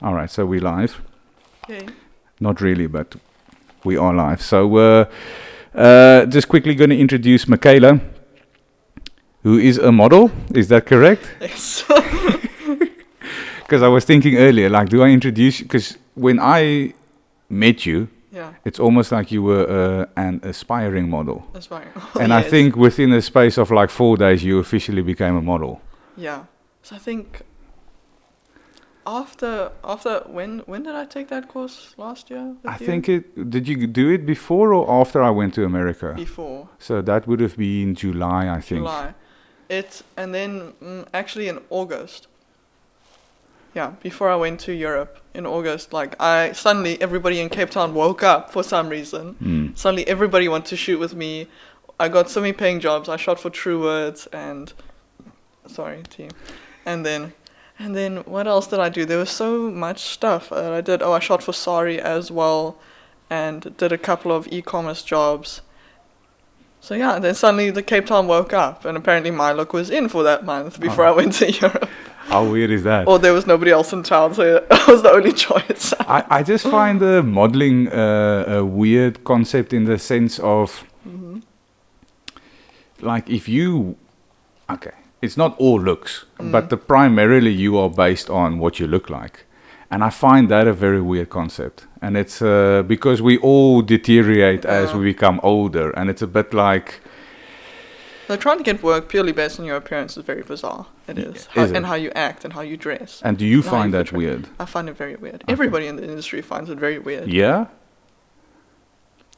All right, so we're live. Okay. Not really, but we are live. So just quickly going to introduce Michaela, who is a model. Is that correct? Yes. Because I was thinking earlier, like, do I introduce you? Because when I met you, it's almost like you were an aspiring model. Aspiring. And yes. I think within a space of like 4 days, you officially became a model. Yeah. So I think after when did I take that course last year? I think did you do it before or after I went to America? Before. So that would have been July, I think. July. And then actually in August. Yeah, before I went to Europe in August, like suddenly everybody in Cape Town woke up for some reason. Suddenly everybody wanted to shoot with me. I got so many paying jobs. I shot for True Words and then what else did I do? There was so much stuff that I did. I shot for Sari as well and did a couple of e-commerce jobs. So yeah, then suddenly the Cape Town woke up and apparently my look was in for that month before I went to Europe. How weird is that? Or there was nobody else in town, so I was the only choice. I just find the modeling a weird concept in the sense of, like, if you, it's not all looks, but primarily you are based on what you look like. And I find that a very weird concept. And it's because we all deteriorate as we become older, and it's a bit like... So trying to get work purely based on your appearance is very bizarre. It is. And how you act and how you dress. And do you find that weird? I find it very weird. Okay. Everybody in the industry finds it very weird. Yeah?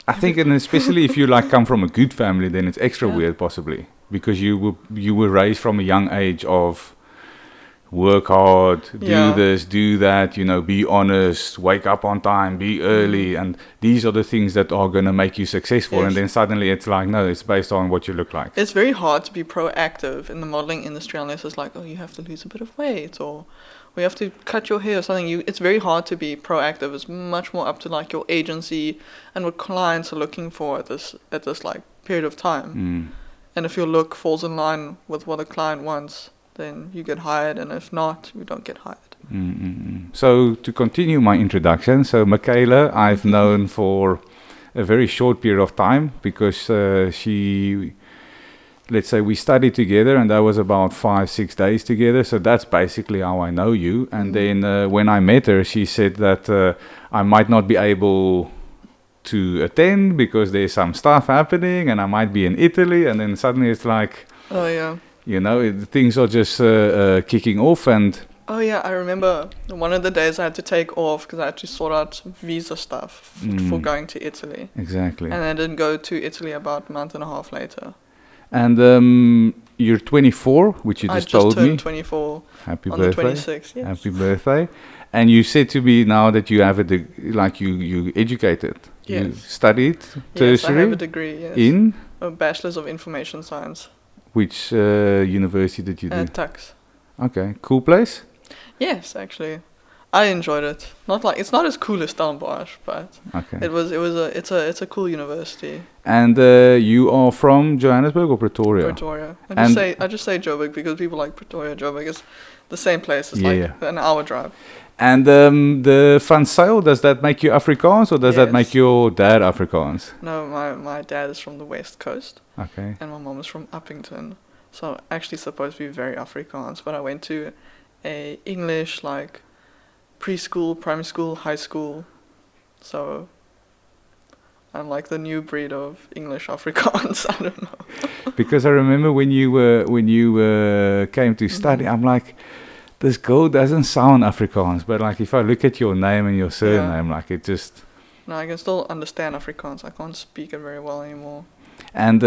I think, and especially if you like come from a good family, then it's extra weird possibly. Because you were raised from a young age of work hard, do this, do that, be honest, wake up on time, be early, and these are the things that are going to make you successful. Yes. And then suddenly it's like, no, it's based on what you look like. It's very hard to be proactive in the modeling industry unless it's like, oh, you have to lose a bit of weight or we have to cut your hair or something. It's very hard to be proactive. It's much more up to like your agency and what clients are looking for at this like period of time. And if your look falls in line with what a client wants, then you get hired, and if not, you don't get hired. So to continue my introduction, so Michaela, I've known for a very short period of time because let's say we studied together, and that was about 5-6 days together. So that's basically how I know you. And then when I met her, she said that I might not be able to attend because there's some stuff happening, and I might be in Italy, and then suddenly it's like... Oh, yeah. Things are just kicking off and... Oh, yeah, I remember one of the days I had to take off because I had to sort out visa stuff for going to Italy. Exactly. And I didn't go to Italy about a month and a half later. And you're 24, which you just told me. I just turned 24 Happy on birthday. The 26th, yes. Happy birthday. And you said to me now that you have you educated. Yes. You studied tertiary. Yes, I have a degree, yes. In? A Bachelor's of Information Science. Which university did you do? Tux. Okay, cool place? Yes, actually, I enjoyed it. It's not as cool as Stellenbosch, but it's a cool university. And you are from Johannesburg or Pretoria? Pretoria. I just say Joburg because people like Pretoria. Joburg is the same place. It's an hour drive. And the Van Zyl, does that make you Afrikaans or does that make your dad Afrikaans? No, my dad is from the West Coast. Okay. And my mom is from Uppington. So actually supposed to be very Afrikaans. But I went to a English, like, preschool, primary school, high school. So I'm like the new breed of English Afrikaans. I don't know. Because I remember when you came to study, I'm like... This girl doesn't sound Afrikaans, but like if I look at your name and your surname, like it just... No, I can still understand Afrikaans. I can't speak it very well anymore. And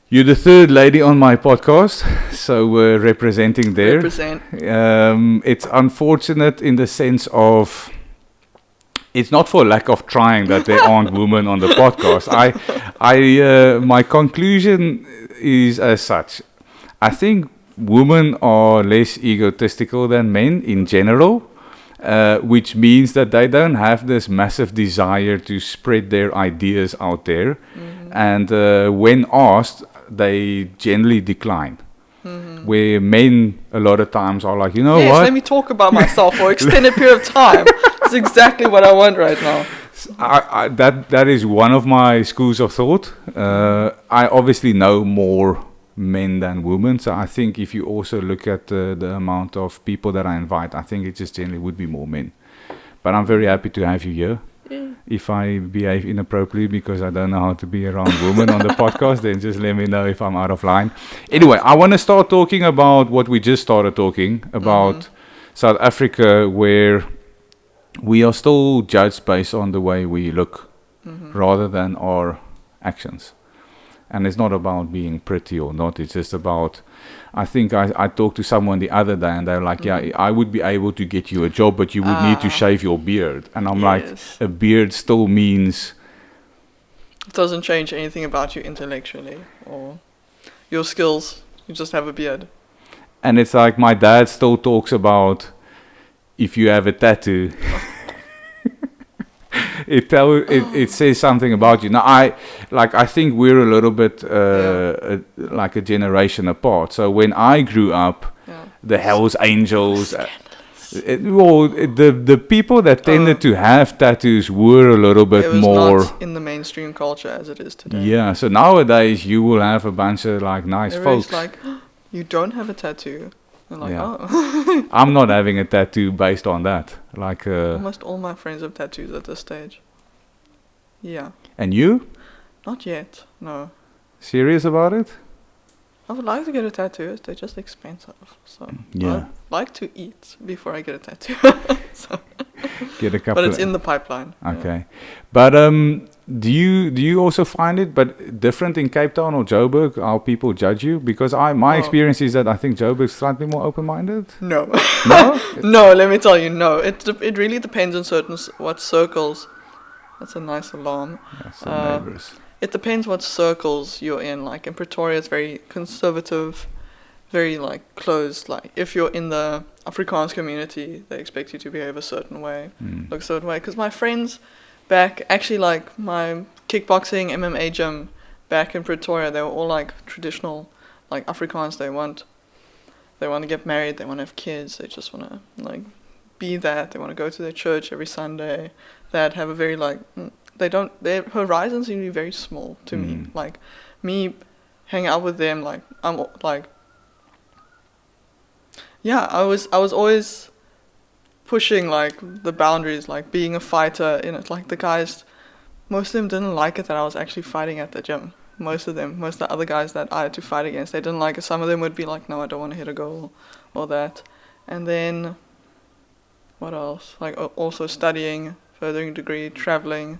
you're the third lady on my podcast, so we're representing there. Represent. It's unfortunate in the sense of it's not for lack of trying that there aren't women on the podcast. My conclusion is as such. I think women are less egotistical than men in general, which means that they don't have this massive desire to spread their ideas out there. And when asked, they generally decline. Where men a lot of times are like, yes, what? Let me talk about myself for an extended period of time. That's exactly what I want right now. That is one of my schools of thought. I obviously know more men than women, so I think if you also look at the amount of people that I invite, I think it just generally would be more men. But I'm very happy to have you here. If I behave inappropriately because I don't know how to be around women on the podcast, then just let me know if I'm out of line. Anyway, I want to start talking about what we just started talking about, South Africa, where we are still judged based on the way we look rather than our actions. And it's not about being pretty or not. It's just about, I think I talked to someone the other day and they're like, yeah, I would be able to get you a job, but you would need to shave your beard. And I'm like, a beard still means... It doesn't change anything about you intellectually or your skills. You just have a beard. And it's like my dad still talks about if you have a tattoo... It says something about you. Now I think we're a little bit like a generation apart. So when I grew up, the Hells Angels, the people that tended to have tattoos were a little bit more not in the mainstream culture as it is today. Yeah. So nowadays you will have a bunch of like nice Everybody's folks. Like, you don't have a tattoo. Like, I'm not having a tattoo based on that. Like almost all my friends have tattoos at this stage. Yeah. And you? Not yet. No. Serious about it? I would like to get a tattoo. They're just expensive. So I'd like to eat before I get a tattoo. Get a couple. But it's in the pipeline. Okay. But do you also find it different in Cape Town or Joburg how people judge you? Because my experience is that I think Joburg's slightly more open-minded. No. No? No, let me tell you, no. It really depends on what circles. That's a nice alarm. That's neighbors. It depends what circles you're in. Like in Pretoria, it's very conservative, very like closed. Like if you're in the Afrikaans community, they expect you to behave a certain way, look a certain way. Because my friends actually like my kickboxing MMA gym back in Pretoria, they were all like traditional, like Afrikaans. They want to get married, they want to have kids, they just want to like be that. They want to go to their church every Sunday. That have a very like their horizons seem to be very small to me. Like me hanging out with them, like I'm like I was always pushing like the boundaries, like being a fighter in it. Like the guys, most of them didn't like it that I was actually fighting at the gym. Most of the other guys that I had to fight against, they didn't like it. Some of them would be like, no, I don't want to hit a goal or that. And then what else? Like also studying, furthering degree, traveling.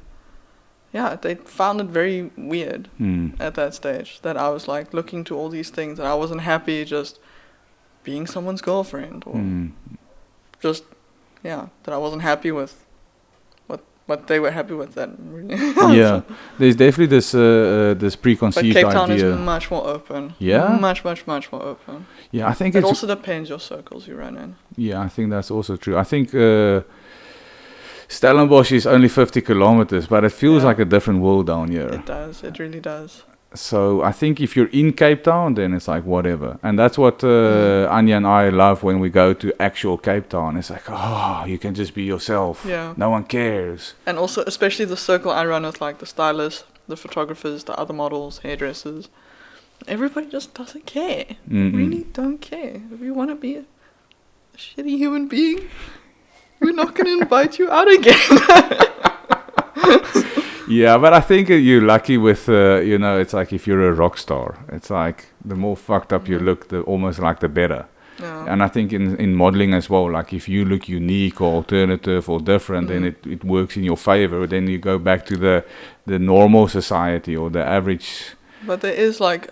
Yeah, they found it very weird at that stage that I was like looking to all these things and I wasn't happy just being someone's girlfriend or just that I wasn't happy with what they were happy with then. Really. Yeah, there's definitely this preconceived idea. But Cape Town is much more open. Yeah, much more open. Yeah, I think it also depends your circles you run in. Yeah, I think that's also true. I think Stellenbosch is only 50 kilometers, but it feels like a different world down here. It does. It really does. So I think if you're in Cape Town, then it's like whatever. And that's what Anya and I love when we go to actual Cape Town. It's like, you can just be yourself. Yeah. No one cares. And also, especially the circle I run with, like the stylists, the photographers, the other models, hairdressers. Everybody just doesn't care. Really don't care. If you want to be a shitty human being, we're not going to invite you out again. Yeah, but I think you're lucky with, it's like if you're a rock star, it's like the more fucked up you look, the better. Yeah. And I think in modeling as well, like if you look unique or alternative or different, then it works in your favor. Then you go back to the normal society or the average. But there is like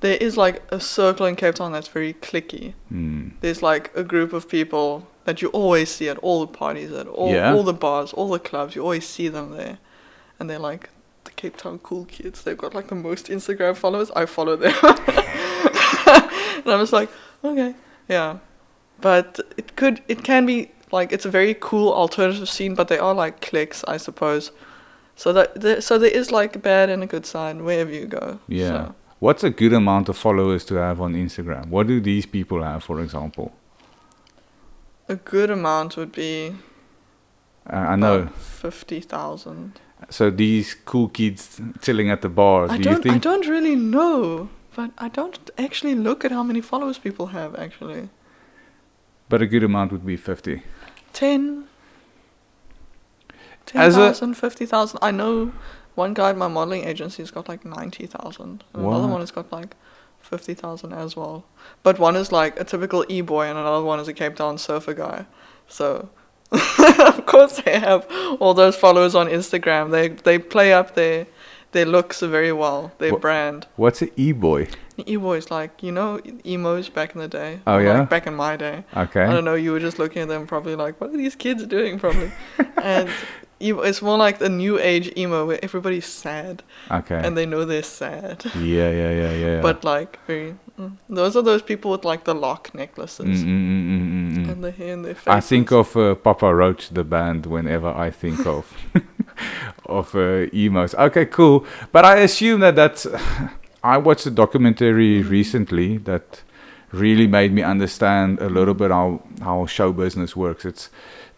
a circle in Cape Town that's very cliquey. There's like a group of people that you always see at all the parties, at all the bars, all the clubs. You always see them there, and they're like the Cape Town cool kids. They've got like the most Instagram followers. I follow them, and I was like, okay, yeah, but it can be like, it's a very cool alternative scene, but they are like cliques, I suppose. So there is like a bad and a good side wherever you go. Yeah. So. What's a good amount of followers to have on Instagram? What do these people have, for example? A good amount would be. I know. 50,000. So these cool kids chilling at the bar. Do you think? I don't really know, but I don't actually look at how many followers people have actually. But a good amount would be 50. 10,000, 50,000. I know one guy at my modeling agency has got like 90,000. And another one has got like 50,000 as well. But one is like a typical e-boy and another one is a Cape Town surfer guy. So, of course they have all those followers on Instagram. They play up their looks very well, their brand. What's an e-boy? E-boys, like, emos back in the day. Oh, yeah? Like back in my day. Okay. I don't know, you were just looking at them probably like, what are these kids doing probably? And it's more like the new age emo where everybody's sad. Okay. And they know they're sad. Yeah. But like, those are those people with like the lock necklaces. And the hair in their faces. I think of Papa Roach, the band, whenever I think of emos. Okay, cool. But I assume that's... I watched a documentary recently that really made me understand a little bit how show business works. It's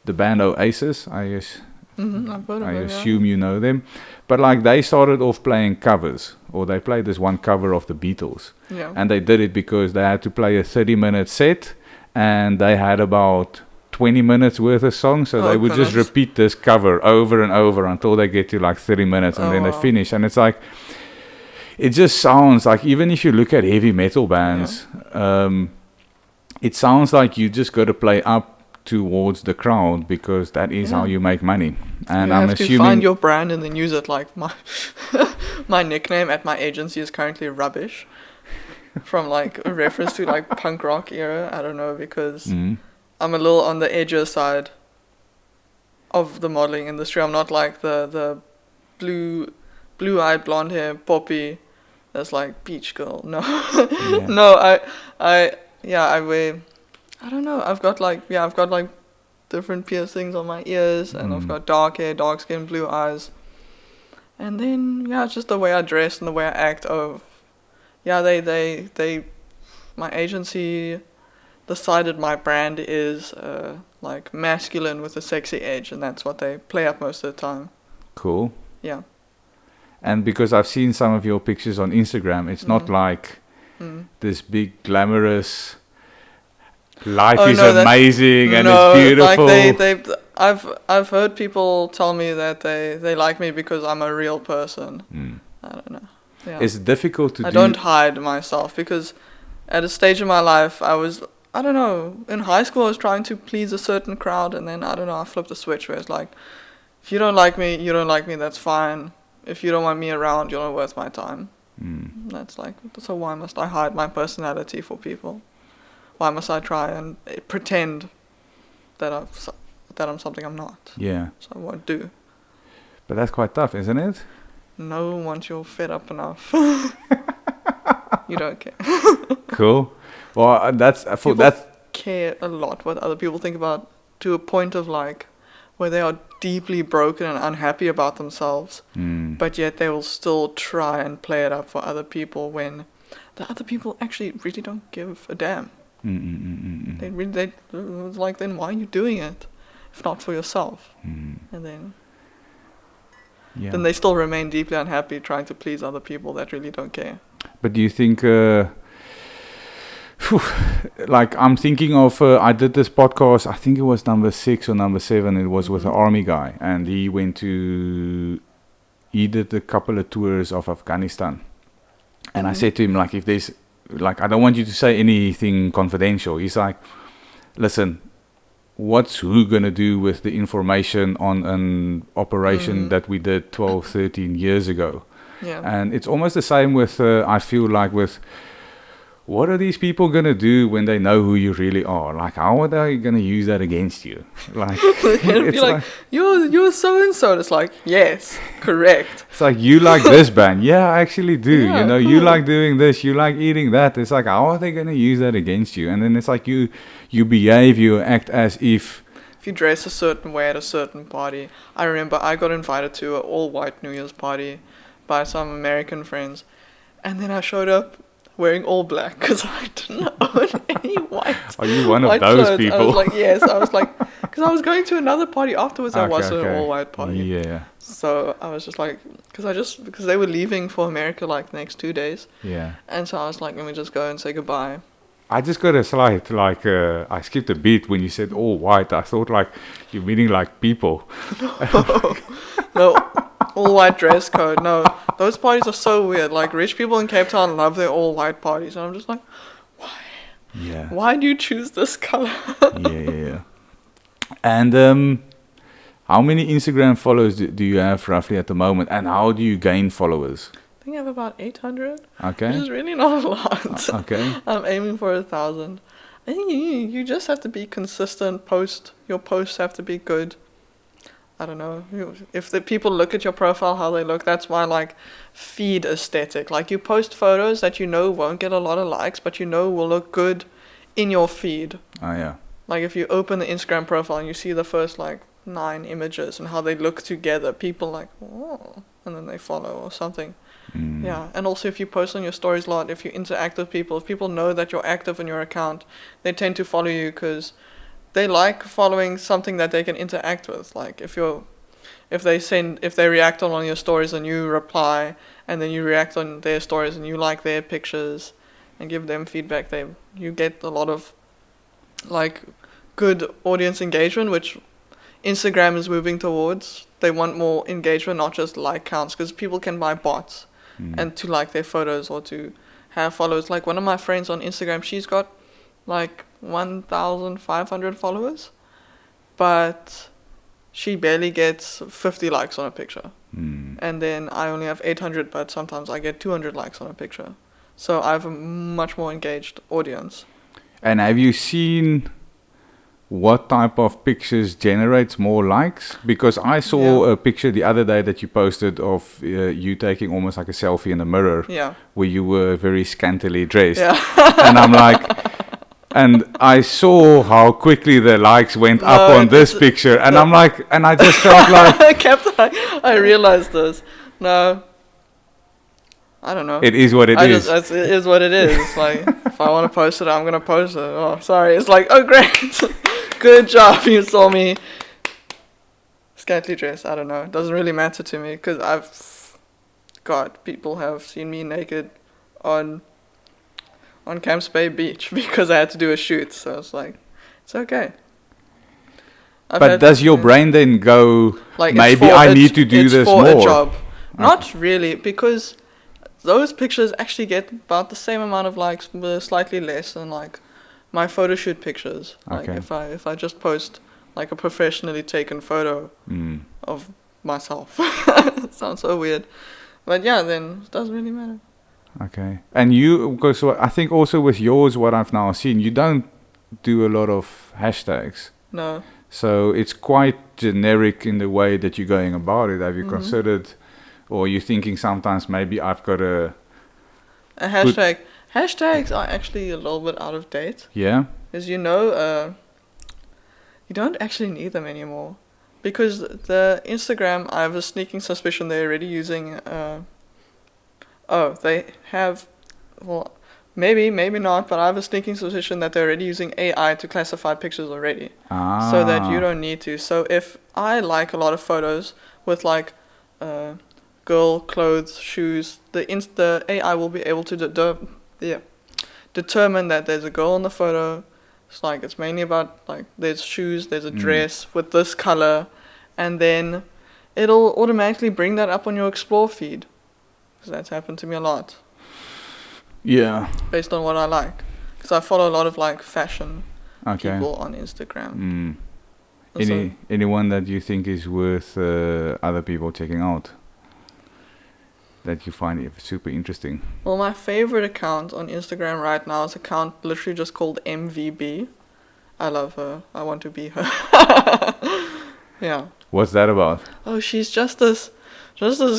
the band Oasis. I've heard of I it, assume you know them. But like they started off playing covers, or they played this one cover of the Beatles. Yeah. And they did it because they had to play a 30-minute set and they had about 20 minutes worth of songs. So they would just repeat this cover over and over until they get to like 30 minutes and then they finish. And it's like... It just sounds like, even if you look at heavy metal bands, it sounds like you just got to play up towards the crowd because that is how you make money. And I'm assuming you have to find your brand and then use it. Like my nickname at my agency is currently Rubbish, from like a reference to like punk rock era. I don't know, because I'm a little on the edgier side of the modeling industry. I'm not like the blue-eyed blonde hair poppy that's like beach girl. No. No, I wear, I don't know, I've got like different piercings on my ears, and I've got dark hair, dark skin, blue eyes, and then it's just the way I dress and the way I act. They my agency decided my brand is like masculine with a sexy edge, and that's what they play up most of the time. Cool. Yeah. And because I've seen some of your pictures on Instagram, it's not like this big glamorous life is amazing and it's beautiful. Like I've heard people tell me that they like me because I'm a real person. I don't know. Yeah. It's difficult to I don't hide myself, because at a stage in my life I don't know, in high school I was trying to please a certain crowd, and then I don't know, I flipped a switch where it's like, if you don't like me, you don't like me, that's fine. If you don't want me around, you're not worth my time. That's like, so why must I hide my personality for people? Why must I try and pretend that I'm something I'm not? Yeah. So I won't do. But that's quite tough, isn't it? No, once you're fed up enough, you don't care. Cool. Well, people care a lot what other people think about, to a point of like, where they are deeply broken and unhappy about themselves, but yet they will still try and play it up for other people when the other people actually really don't give a damn. It's like, then why are you doing it if not for yourself? And then they still remain deeply unhappy trying to please other people that really don't care. But do you think like I'm thinking of I did this podcast, I think it was number 6 or number 7, it was with an army guy, and he did a couple of tours of Afghanistan, and I said to him, like, if there's like, I don't want you to say anything confidential. He's like, listen, what's who gonna do with the information on an operation that we did 12, 13 years ago? And it's almost the same with I feel like with what are these people going to do when they know who you really are? Like, how are they going to use that against you? Like, It's like, you're so-and-so. It's like, yes, correct. It's like, you like this band. Yeah, I actually do. Yeah, You know, cool. you like doing this. You like eating that. It's like, how are they going to use that against you? And then it's like you behave, you act as if you dress a certain way at a certain party. I remember I got invited to an all-white New Year's party by some American friends. And then I showed up wearing all black because I didn't own any white. Are you one of white those clothes. people? I was like, yes. I was like, because I was going to another party afterwards. I wasn't an all-white party. Yeah. So I was just like, because they were leaving for America like the next 2 days. Yeah. And so I was like, let me just go and say goodbye. I just got a slight, like, I skipped a beat when you said all white. I thought, like, you're meaning like people. No, all white dress code. No, those parties are so weird. Like, rich people in Cape Town love their all white parties. And I'm just like, why? Yeah. Why do you choose this color? Yeah. And how many Instagram followers do you have roughly at the moment? And how do you gain followers? I think I have about 800. Okay. Which is really not a lot. Okay. I'm aiming for 1,000. I think you just have to be consistent. Your posts have to be good. I don't know. If the people look at your profile, how they look, that's why, like, feed aesthetic. Like, you post photos that you know won't get a lot of likes, but you know will look good in your feed. Oh, yeah. Like, if you open the Instagram profile and you see the first, like, 9 images and how they look together, people like, oh, and then they follow or something. Yeah, and also if you post on your stories a lot, if you interact with people, if people know that you're active in your account, they tend to follow you because they like following something that they can interact with. Like if they react on one of your stories and you reply, and then you react on their stories and you like their pictures and give them feedback, you get a lot of like good audience engagement, which Instagram is moving towards. They want more engagement, not just like counts, because people can buy bots and to like their photos or to have followers. Like one of my friends on Instagram, she's got like 1,500 followers, but she barely gets 50 likes on a picture. And then I only have 800, but sometimes I get 200 likes on a picture. So I have a much more engaged audience. And have you seen what type of pictures generates more likes? Because I saw a picture the other day that you posted of you taking almost like a selfie in the mirror, where you were very scantily dressed. And I'm like, and I saw how quickly the likes went up on this picture, and I'm like, and I just felt like I realized this. No, I don't know. It is what it is. It is what it is. Like, if I want to post it, I'm going to post it. Oh, sorry. It's like, oh, great. Good job. You saw me scantily dressed. I don't know. It doesn't really matter to me because people have seen me naked on Camps Bay Beach because I had to do a shoot. So it's like, it's okay. But does your brain then go, like, maybe I need to do this more? It's for a job. Not really, because those pictures actually get about the same amount of likes, but slightly less than like my photo shoot pictures. Like if I just post like a professionally taken photo of myself. It sounds so weird. But yeah, then it doesn't really matter. Okay. And you, because I think also with yours, what I've now seen, you don't do a lot of hashtags. No. So it's quite generic in the way that you're going about it. Have you considered, or you're thinking sometimes maybe I've got a hashtag? Hashtags are actually a little bit out of date. Yeah. Because you don't actually need them anymore. Because the Instagram, I have a sneaking suspicion they're already using. They have. Well, maybe not. But I have a sneaking suspicion that they're already using AI to classify pictures already. So that you don't need to. So if I like a lot of photos with like, girl clothes, shoes, the AI will be able to determine that there's a girl in the photo. It's mainly about like there's shoes, there's a dress with this color, and then it'll automatically bring that up on your explore feed. Because that's happened to me a lot. Yeah. Based on what I like, because I follow a lot of like fashion people on Instagram. Anyone that you think is worth other people checking out? that you find super interesting? Well, my favorite account on Instagram right now is an account literally just called MVB. I love her. I want to be her. Yeah. What's that about? Oh, she's just this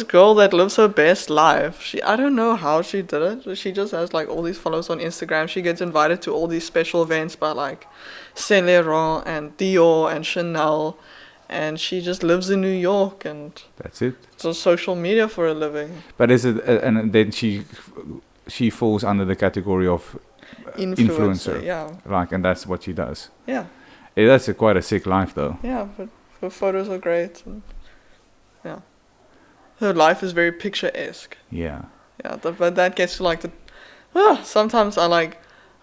girl that lives her best life. I don't know how she did it. She just has like all these followers on Instagram. She gets invited to all these special events by like Saint Laurent and Dior and Chanel, and she just lives in New York and That's it. does social media for a living. But is it and then she falls under the category of influencer. Yeah. Like, and that's what she does. Yeah. That's quite a sick life though. Yeah, but her photos are great. And yeah. Her life is very picturesque. Yeah. Yeah, but that gets to like sometimes I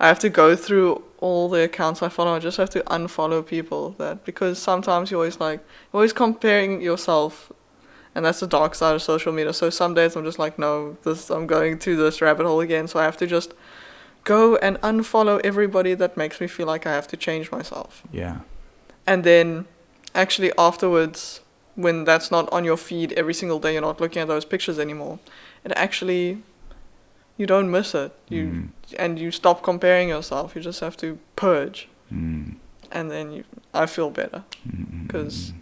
have to go through all the accounts I follow. I just have to unfollow people because sometimes you're always comparing yourself, and that's the dark side of social media. So some days I'm just like, no, I'm going to this rabbit hole again. So I have to just go and unfollow everybody that makes me feel like I have to change myself. Yeah. And then actually afterwards, when that's not on your feed every single day, you're not looking at those pictures anymore, it actually, you don't miss it. And you stop comparing yourself. You just have to purge. And then I feel better. Because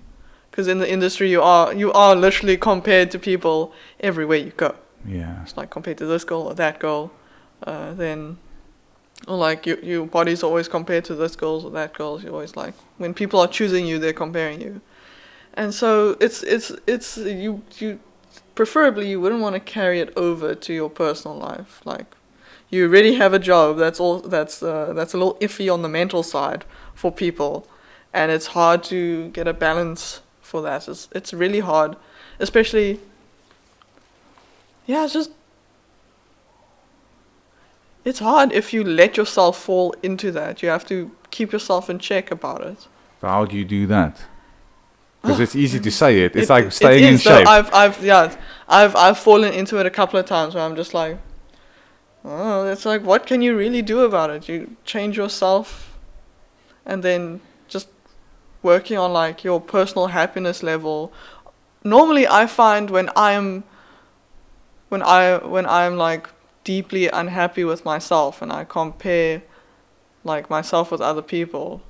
in the industry you are literally compared to people everywhere you go. Yeah. It's like compared to this girl or that girl. Then, or like your body's always compared to this girl's or that girl's. You're always like, when people are choosing you, they're comparing you. And so it's you preferably you wouldn't want to carry it over to your personal life. Like, you already have a job that's a little iffy on the mental side for people, and it's hard to get a balance for that. It's really hard, especially it's hard if you let yourself fall into that. You have to keep yourself in check about it. So how do you do that? Because it's easy to say it. It's like staying in shape. So I've fallen into it a couple of times where I'm just like, oh, it's like, what can you really do about it? You change yourself, and then just working on like your personal happiness level. Normally, I find when I'm like deeply unhappy with myself and I compare like myself with other people,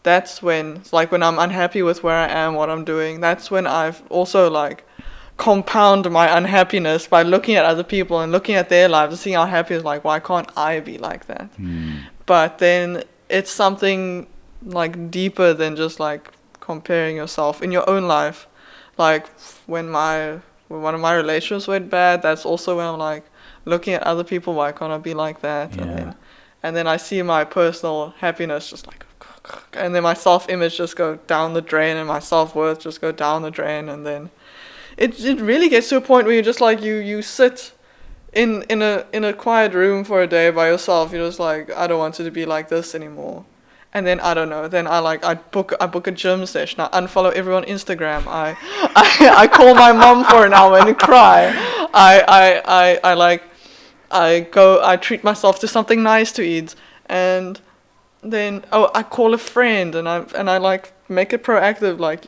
that's when it's like when I'm unhappy with where I am, what I'm doing, that's when I've also like compound my unhappiness by looking at other people and looking at their lives and seeing how happy it's like, why can't I be like that? But then it's something like deeper than just like comparing yourself in your own life. Like when one of my relationships went bad, that's also when I'm like looking at other people, why can't I be like that? Yeah. And then I see my personal happiness just like, and then my self-image just go down the drain and my self-worth just go down the drain. And then it really gets to a point where you just like you sit in a quiet room for a day by yourself. You're just like, I don't want it to be like this anymore. And then I don't know. Then I book a gym session. I unfollow everyone on Instagram. I call my mom for an hour and cry. I treat myself to something nice to eat, and then I call a friend and I like make it proactive. Like,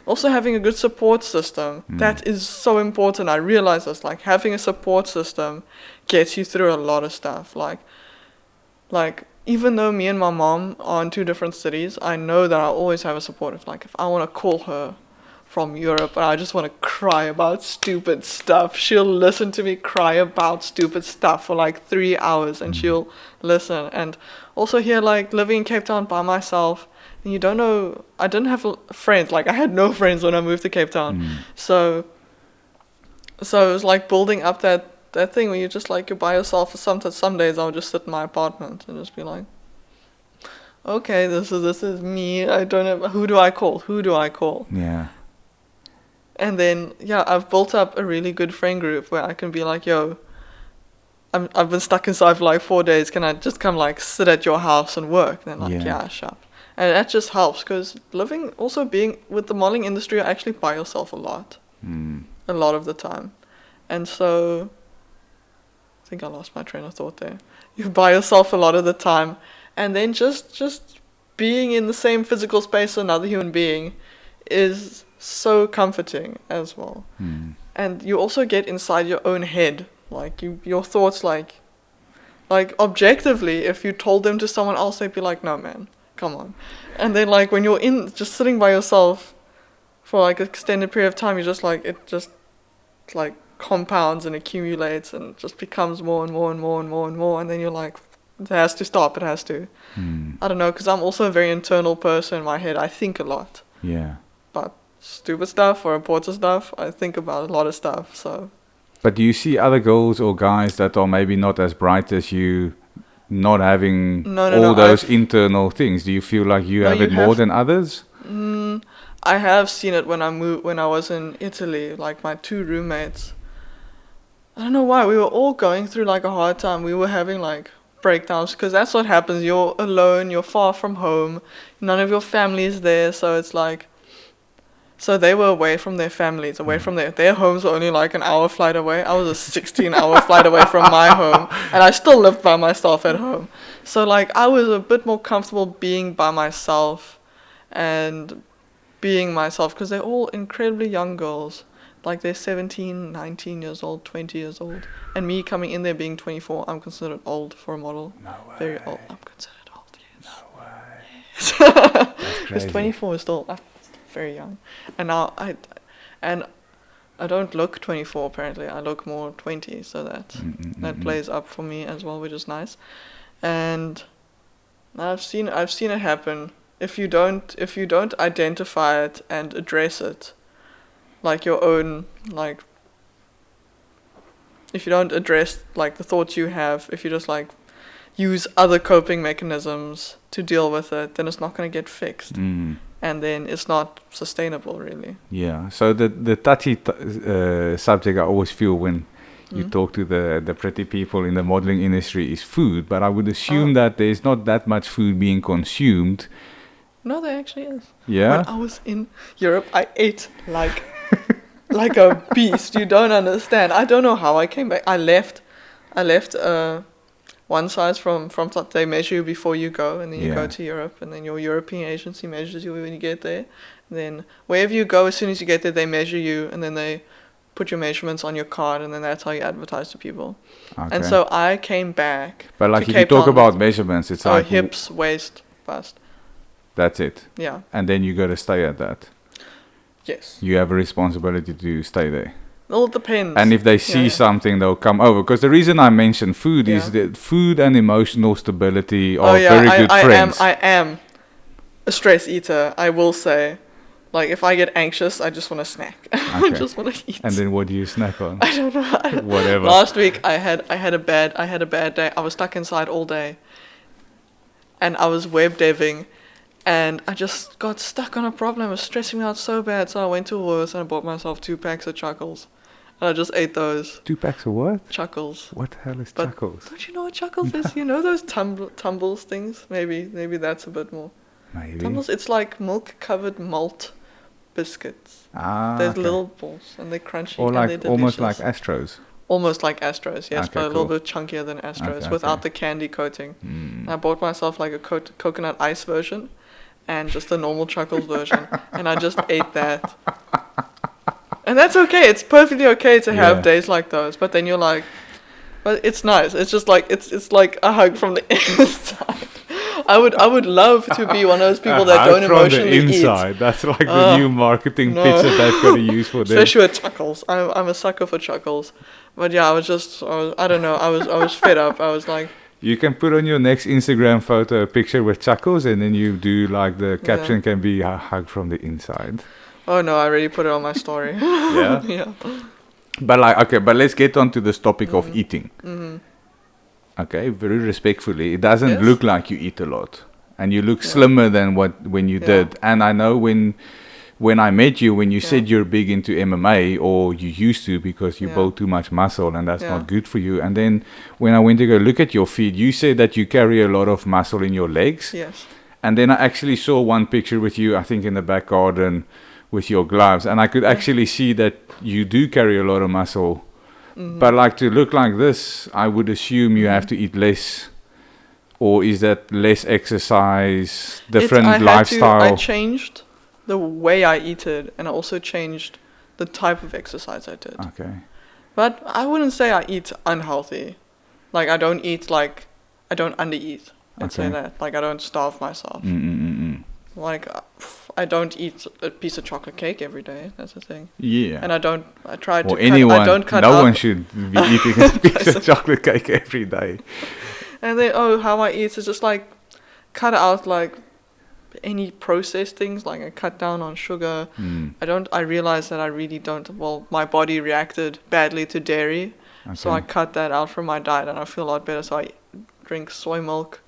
also having a good support system, that is so important. I realize this, like having a support system gets you through a lot of stuff. Like even though me and my mom are in two different cities, I know that I always have a support. Like if I want to call her from Europe and I just want to cry about stupid stuff, she'll listen to me cry about stupid stuff for like 3 hours and she'll listen. And also here, like living in Cape Town by myself, and you don't know, I didn't have friends. Like I had no friends when I moved to Cape Town. So it was like building up that thing where you just like, you're by yourself. Some days I'll just sit in my apartment and just be like, okay, this is me. I don't know, who do I call? Yeah. And then, I've built up a really good friend group where I can be like, yo, I've been stuck inside for like 4 days. Can I just come like sit at your house and work? And then like, sure. And that just helps because being with the modeling industry, you're actually by yourself a lot of the time. And so, I think I lost my train of thought there. You're by yourself a lot of the time. And then just being in the same physical space as another human being is so comforting as well. and you also get inside your own head. Like your thoughts, like objectively, if you told them to someone else, they'd be like, no man, come on. And then like when you're just sitting by yourself for like an extended period of time, you're just like, it just like compounds and accumulates and just becomes more and more and more and more and more, and then you're like, it has to stop, it has to. I don't know, because I'm also a very internal person in my head. I think a lot. Yeah. But stupid stuff or important stuff, I think about a lot of stuff, so. But do you see other girls or guys that are maybe not as bright as you, not having all those internal things? Do you feel like you have it more than others? I have seen it when I was in Italy, like my 2 roommates. I don't know why, we were all going through like a hard time. We were having like breakdowns, because that's what happens. You're alone, you're far from home, none of your family is there, so it's like, so they were away from their families, away from their homes were only like an hour flight away. I was a 16-hour flight away from my home, and I still lived by myself at home. So like I was a bit more comfortable being by myself and being myself, because they're all incredibly young girls. Like they're 17, 19 years old, 20 years old. And me coming in there being 24, I'm considered old for a model. No way. Very old. I'm considered old, yes. No way. Yes. That's Because crazy. 24 is still very young. And now I don't look 24 apparently. I look more 20, so that plays up for me as well, which is nice. And I've seen it happen. If you don't identify it and address it, like your own, like, if you don't address like the thoughts you have, if you just like use other coping mechanisms to deal with it, then it's not going to get fixed. And then it's not sustainable, really. Yeah. So the touchy subject I always feel when you talk to the pretty people in the modeling industry is food, but I would assume that there's not that much food being consumed. No, there actually is. Yeah. When I was in Europe, I ate like a beast. You don't understand. I don't know how I came back. I left one size from they measure you before you go, and then you go to Europe, and then your European agency measures you when you get there. And then wherever you go, as soon as you get there, they measure you, and then they put your measurements on your card, and then that's how you advertise to people. Okay. And so I came back. But like if you talk about measurements, it's like hips, waist, bust. That's it. Yeah. And then you got to stay at that. Yes. You have a responsibility to stay there. Well, it depends. And if they see something, they'll come over. Because the reason I mention food is that food and emotional stability are very good friends. I am a stress eater, I will say. Like, if I get anxious, I just want to snack. I just want to eat. And then what do you snack on? I don't know. Whatever. Last week, I had a bad day. I was stuck inside all day. And I was web deving. And I just got stuck on a problem. It was stressing me out so bad. So I went to Woolworths and I bought myself 2 packs of Chuckles. And I just ate those. 2 packs of what? Chuckles. What the hell is Chuckles? Don't you know what Chuckles is? You know those tumbles things? Maybe that's a bit more. Maybe. Tumbles, it's like milk-covered malt biscuits. There's little balls and they're crunchy. Or like and they're almost like Astros. Almost like Astros, yes, but a little bit chunkier than Astros without the candy coating. I bought myself like a coconut ice version and just the normal Chuckles version, and I just ate that. And that's okay. It's perfectly okay to have days like those. But then you're like, but it's nice. It's just like it's like a hug from the inside. I would love to be one of those people that don't emotionally eat. From the inside. That's like the new marketing pitch that they've got to use for them. Especially with Chuckles. I'm a sucker for Chuckles. But yeah, I was fed up. I was like, you can put on your next Instagram photo a picture with Chuckles, and then you do like the caption can be a hug from the inside. Oh no, I already put it on my story. Yeah? Yeah. But let's get on to this topic of eating. Okay, very respectfully, it doesn't look like you eat a lot. And you look slimmer than when you did. And I know when I met you, when you said you're big into MMA, or you used to because you built too much muscle and that's not good for you. And then when I went to go look at your feet, you said that you carry a lot of muscle in your legs. Yes. And then I actually saw one picture with you, I think in the back garden with your gloves. And I could actually see that you do carry a lot of muscle. But like to look like this, I would assume you have to eat less. Or is that less exercise, different lifestyle? I changed the way I eat it, and I also changed the type of exercise I did. Okay. But I wouldn't say I eat unhealthy. Like, I don't eat, like, I don't undereat. Let's say that. Like, I don't starve myself. Like, I don't eat a piece of chocolate cake every day. That's the thing. Yeah. And I try to anyone, I don't cut no out. one should be eating a piece of chocolate cake every day. And then, how I eat is just, like, cut out, like, any processed things. Like, I cut down on sugar. I realized that I really don't, my body reacted badly to dairy. Okay. So I cut that out from my diet and I feel a lot better. So I drink soy milk.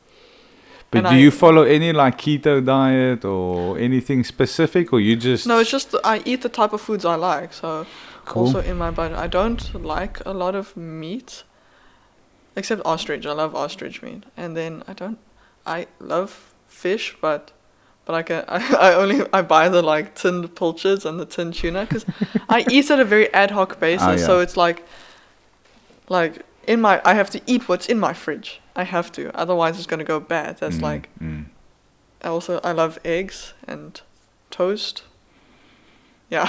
But do you follow any like keto diet or anything specific, or you just... No, it's just I eat the type of foods I like. So cool. Also in my body, I don't like a lot of meat, except ostrich. I love ostrich meat. And then I love fish, but I buy the like tinned pilchards and the tinned tuna because I eat at a very ad hoc basis. So it's like I have to eat what's in my fridge. I have to, otherwise it's gonna go bad. That's I love eggs and toast. Yeah,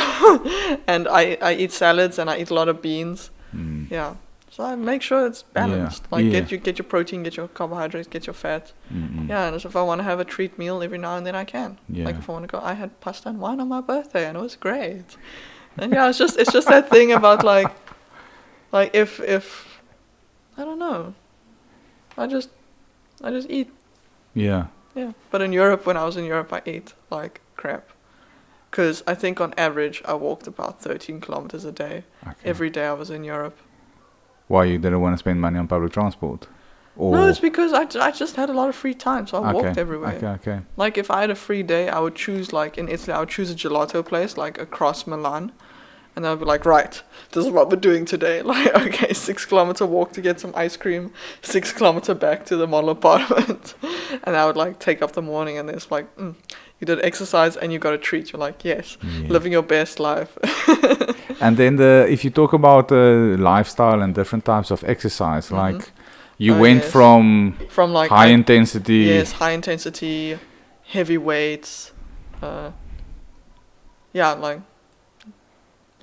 and I eat salads and I eat a lot of beans. Yeah, so I make sure it's balanced. Get your protein, get your carbohydrates, get your fat. Yeah, and if I want to have a treat meal every now and then I can. Yeah. Like if I want to go, I had pasta and wine on my birthday and it was great. And yeah, it's just that thing about like if I don't know. I just eat. Yeah. Yeah. But in Europe, when I was in Europe, I ate like crap. Because I think on average, I walked about 13 kilometers a day. Okay. Every day I was in Europe. Why, you didn't want to spend money on public transport? Or no, it's because I just had a lot of free time, so I walked everywhere. Okay. Like if I had a free day, I would choose, like in Italy, I would choose a gelato place, like across Milan. And I'd be like, right, this is what we're doing today. Like, okay, 6 kilometer walk to get some ice cream, 6 kilometer back to the model apartment. And I would like take up the morning and it's like, you did exercise and you got a treat. You're like, yes, living your best life. And then if you talk about the lifestyle and different types of exercise, like you went from like high intensity. Yes, high intensity, heavy weights. Like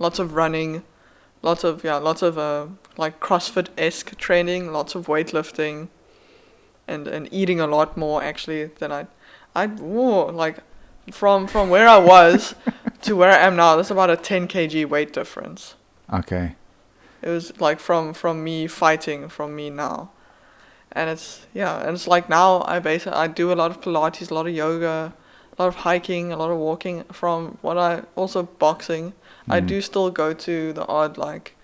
lots of running, lots of like CrossFit-esque training, lots of weightlifting, and eating a lot more actually than like from where I was to where I am now. That's about a 10 kg weight difference. Okay. It was like from me fighting from me now, and it's like now I do a lot of Pilates, a lot of yoga, a lot of hiking, a lot of walking. Also boxing. I do still go to the odd like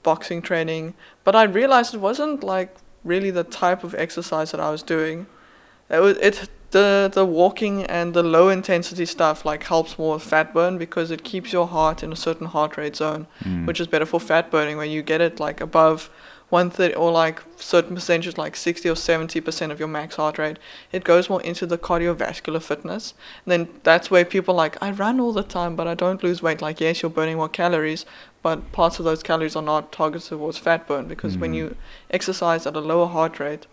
boxing training, but I realized it wasn't like really the type of exercise that I was doing. The walking and the low intensity stuff like helps more with fat burn because it keeps your heart in a certain heart rate zone, which is better for fat burning. When you get it like above 130 or like certain percentages like 60 or 70% of your max heart rate, it goes more into the cardiovascular fitness. And then that's where people like, I run all the time but I don't lose weight. Like, yes, you're burning more calories, but parts of those calories are not targeted towards fat burn because when you exercise at a lower heart rate,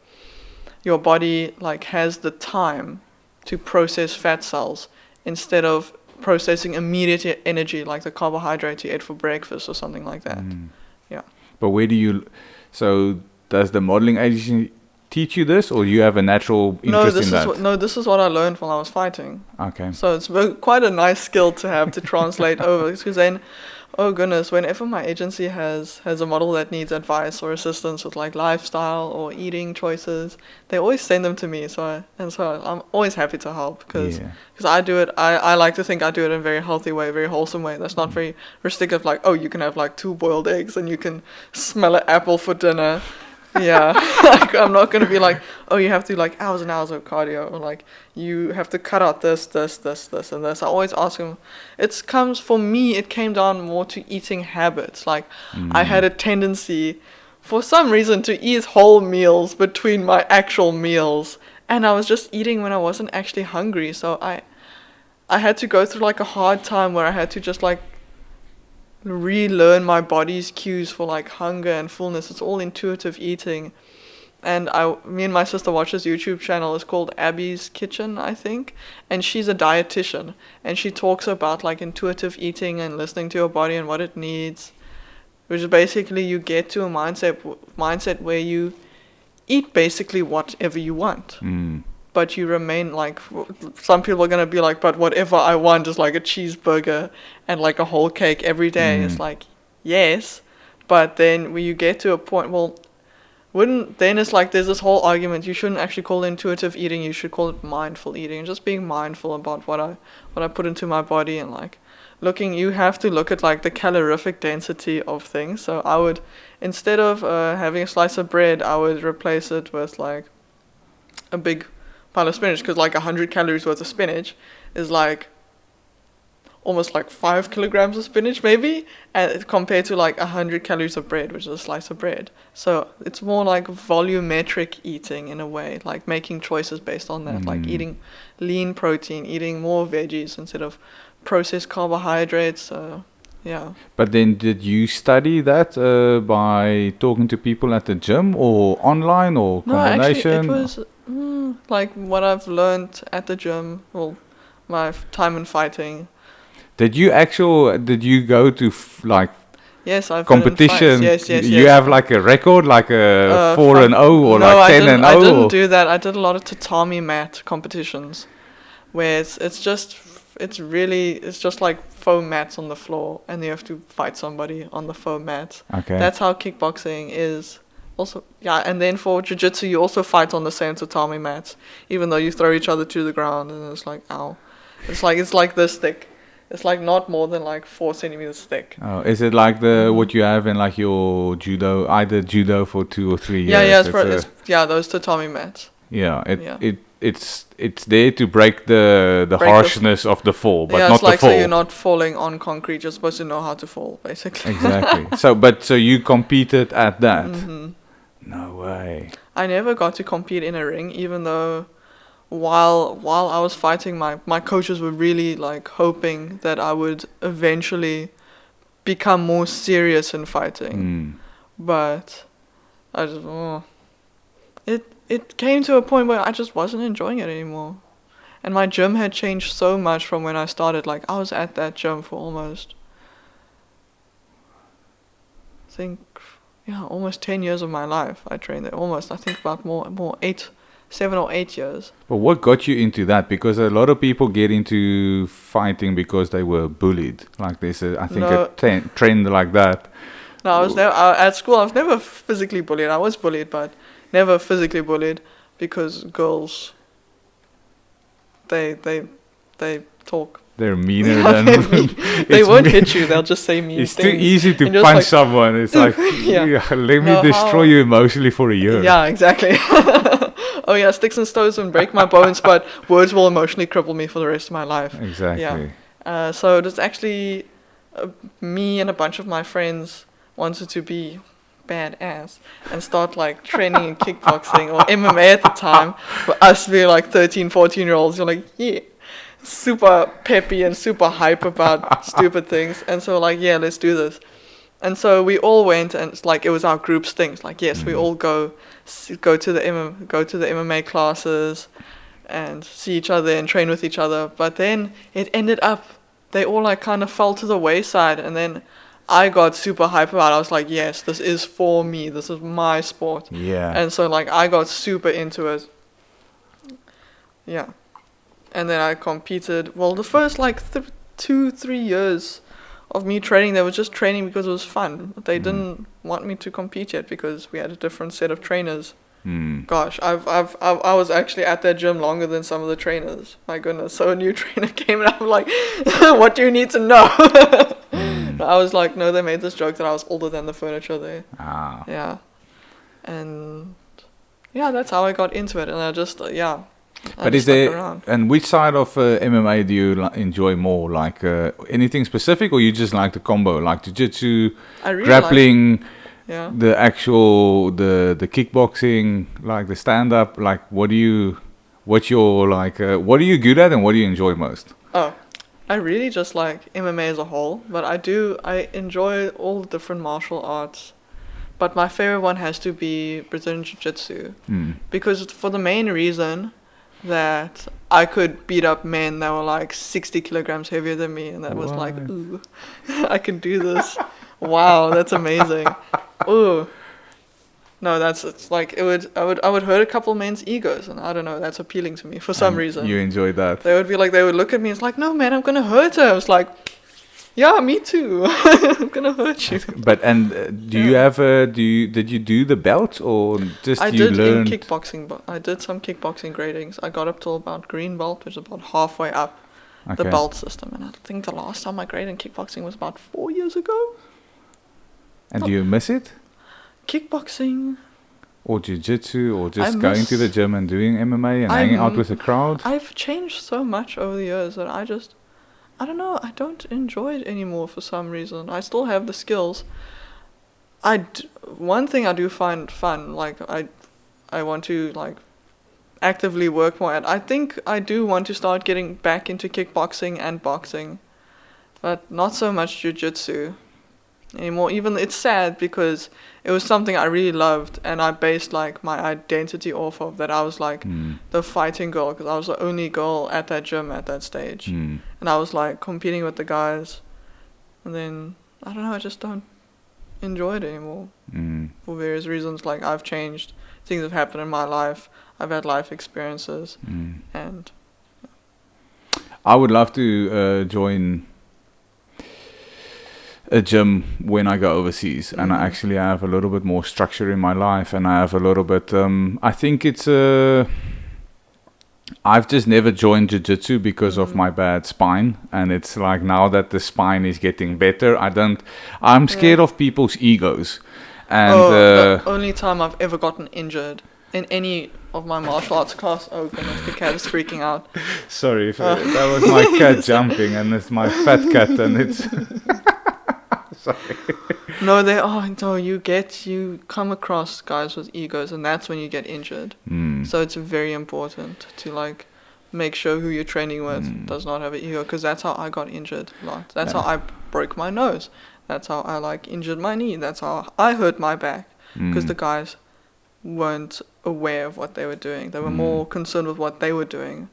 your body like has the time to process fat cells instead of processing immediate energy like the carbohydrates you ate for breakfast or something like that. Yeah. But so does the modeling agency teach you this, or you have a natural interest in that? This is what I learned while I was fighting. Okay. So it's quite a nice skill to have to translate over, because then, oh goodness, whenever my agency has a model that needs advice or assistance with like lifestyle or eating choices, they always send them to me. So I'm always happy to help because I do it. I like to think I do it in a very healthy way, very wholesome way. That's not very restrictive. Like, oh, you can have like 2 boiled eggs and you can smell an apple for dinner. Yeah, like, I'm not going to be like, oh, you have to do like hours and hours of cardio, or like you have to cut out this, and this. I always ask them. For me, it came down more to eating habits. Like I had a tendency, for some reason, to eat whole meals between my actual meals, and I was just eating when I wasn't actually hungry. So I had to go through like a hard time where I had to just like relearn my body's cues for like hunger and fullness. It's all intuitive eating, and me and my sister watch this YouTube channel. It's called Abby's Kitchen, I think, and she's a dietitian, and she talks about like intuitive eating and listening to your body and what it needs, which is basically you get to a mindset where you eat basically whatever you want, but you remain like, some people are gonna be like, but whatever I want is like a cheeseburger and like a whole cake every day. It's like, yes, but then when you get to a point, then it's like there's this whole argument. You shouldn't actually call it intuitive eating. You should call it mindful eating. And just being mindful about what I put into my body, and like you have to look at like the calorific density of things. So I would, instead of having a slice of bread, I would replace it with like a big pile of spinach, because like 100 calories worth of spinach is like almost like 5 kilograms of spinach maybe, and compared to like 100 calories of bread, which is a slice of bread. So it's more like volumetric eating in a way, like making choices based on that, like eating lean protein, eating more veggies instead of processed carbohydrates. Yeah. But then did you study that by talking to people at the gym or online or combination? No, actually it was like what I've learned at the gym, my time in fighting. Did you go to like Yes, I've competition? Yes. You have like a record, like a 4-0 or no, like 10-0? I didn't do that. I did a lot of tatami mat competitions, where it's just like foam mats on the floor, and you have to fight somebody on the foam mats. Okay. That's how kickboxing is. Also, yeah, and then for jiu-jitsu, you also fight on the same tatami mats, even though you throw each other to the ground, and it's like, ow. It's like this thick. It's like not more than like 4 centimeters thick. Oh, is it like what you have in like your judo, either judo for 2 or 3 years? Yeah, those tatami mats. Yeah, it's there to break the harshness of the fall, but not the fall. Yeah, it's like so you're not falling on concrete. You're supposed to know how to fall, basically. Exactly. So you competed at that? Mm-hmm. No way. I never got to compete in a ring, even though while I was fighting, my coaches were really like hoping that I would eventually become more serious in fighting. But I just it came to a point where I just wasn't enjoying it anymore. And my gym had changed so much from when I started. Like I was at that gym for almost almost 10 years of my life. I trained there almost, I think about more 7 or 8 years. But what got you into that? Because a lot of people get into fighting because they were bullied. Like there's a trend like that. No, I was at school. I was never physically bullied. I was bullied, but never physically bullied, because girls, they talk. They're meaner than they won't hit you. They'll just say mean things. It's too easy to punch someone. It's like, let me destroy you emotionally for a year. Yeah, exactly. Oh yeah, sticks and stones and break my bones, but words will emotionally cripple me for the rest of my life. Exactly. Yeah. So it's actually me and a bunch of my friends wanted to be badass and start like training in kickboxing or MMA at the time. For us being like 13, 14-year-olds, you're like, yeah, super peppy and super hype about stupid things. And so like, yeah, let's do this. And so we all went, and it's like it was our group's things. Like, yes, we all go to the MMA classes and see each other and train with each other. But then it ended up, they all like kind of fell to the wayside, and then I got super hype about it. I was like, yes, this is for me. This is my sport. Yeah. And so like I got super into it. Yeah. And then I competed. Well, the first like 2-3 years of me training, they was just training because it was fun. They didn't want me to compete yet because we had a different set of trainers. Gosh, I was actually at that gym longer than some of the trainers. My goodness. So a new trainer came and I'm like, what do you need to know? I was like, no, they made this joke that I was older than the furniture there. Yeah. And yeah, that's how I got into it. And I just, But is there, and which side of MMA do you enjoy more? Like anything specific, or you just like the combo, like jiu-jitsu, grappling, the actual, the kickboxing, like the stand-up? Like what are you good at and what do you enjoy most? Oh, I really just like MMA as a whole, but I enjoy all the different martial arts but my favorite one has to be Brazilian Jiu-Jitsu. Because for the main reason that I could beat up men that were like 60 kilograms heavier than me, and that was like, ooh, I can do this. Wow, that's amazing. Ooh. No, it's like I would hurt a couple men's egos, and I don't know, that's appealing to me for some reason. You enjoy that. They would be like, they would look at me, it's like, no man, I'm gonna hurt her. I was like, yeah, me too. I'm gonna hurt you. But did you do the belt, or just I you did learned? in kickboxing, but I did some kickboxing gradings. I got up till about green belt, which is about halfway up the belt system, and I think the last time I graded in kickboxing was about 4 years ago. And do you miss it? Kickboxing. Or jiu-jitsu, or just going to the gym and doing MMA and hanging out with the crowd? I've changed so much over the years that I don't know, I don't enjoy it anymore for some reason. I still have the skills. One thing I do find fun, like I want to like actively work more at. I think I do want to start getting back into kickboxing and boxing, but not so much jiu-jitsu anymore. Even it's sad because it was something I really loved, and I based like my identity off of that. I was like the fighting girl, because I was the only girl at that gym at that stage, and I was like competing with the guys, and then I don't know, I just don't enjoy it anymore for various reasons. Like I've changed, things have happened in my life, I've had life experiences, and I would love to join a gym when I go overseas, and I actually have a little bit more structure in my life, and I have a little bit I think it's I've just never joined jiu-jitsu because of my bad spine, and it's like now that the spine is getting better, I'm scared of people's egos. And the only time I've ever gotten injured in any of my martial arts class, oh goodness, the cat is freaking out. Sorry, that was my cat jumping, and it's my fat cat, and it's sorry. No, you come across guys with egos, and that's when you get injured. So it's very important to like make sure who you're training with does not have an ego, because that's how I got injured a lot. That's how I broke my nose. That's how I like injured my knee. That's how I hurt my back, because the guys weren't aware of what they were doing. They were more concerned with what they were doing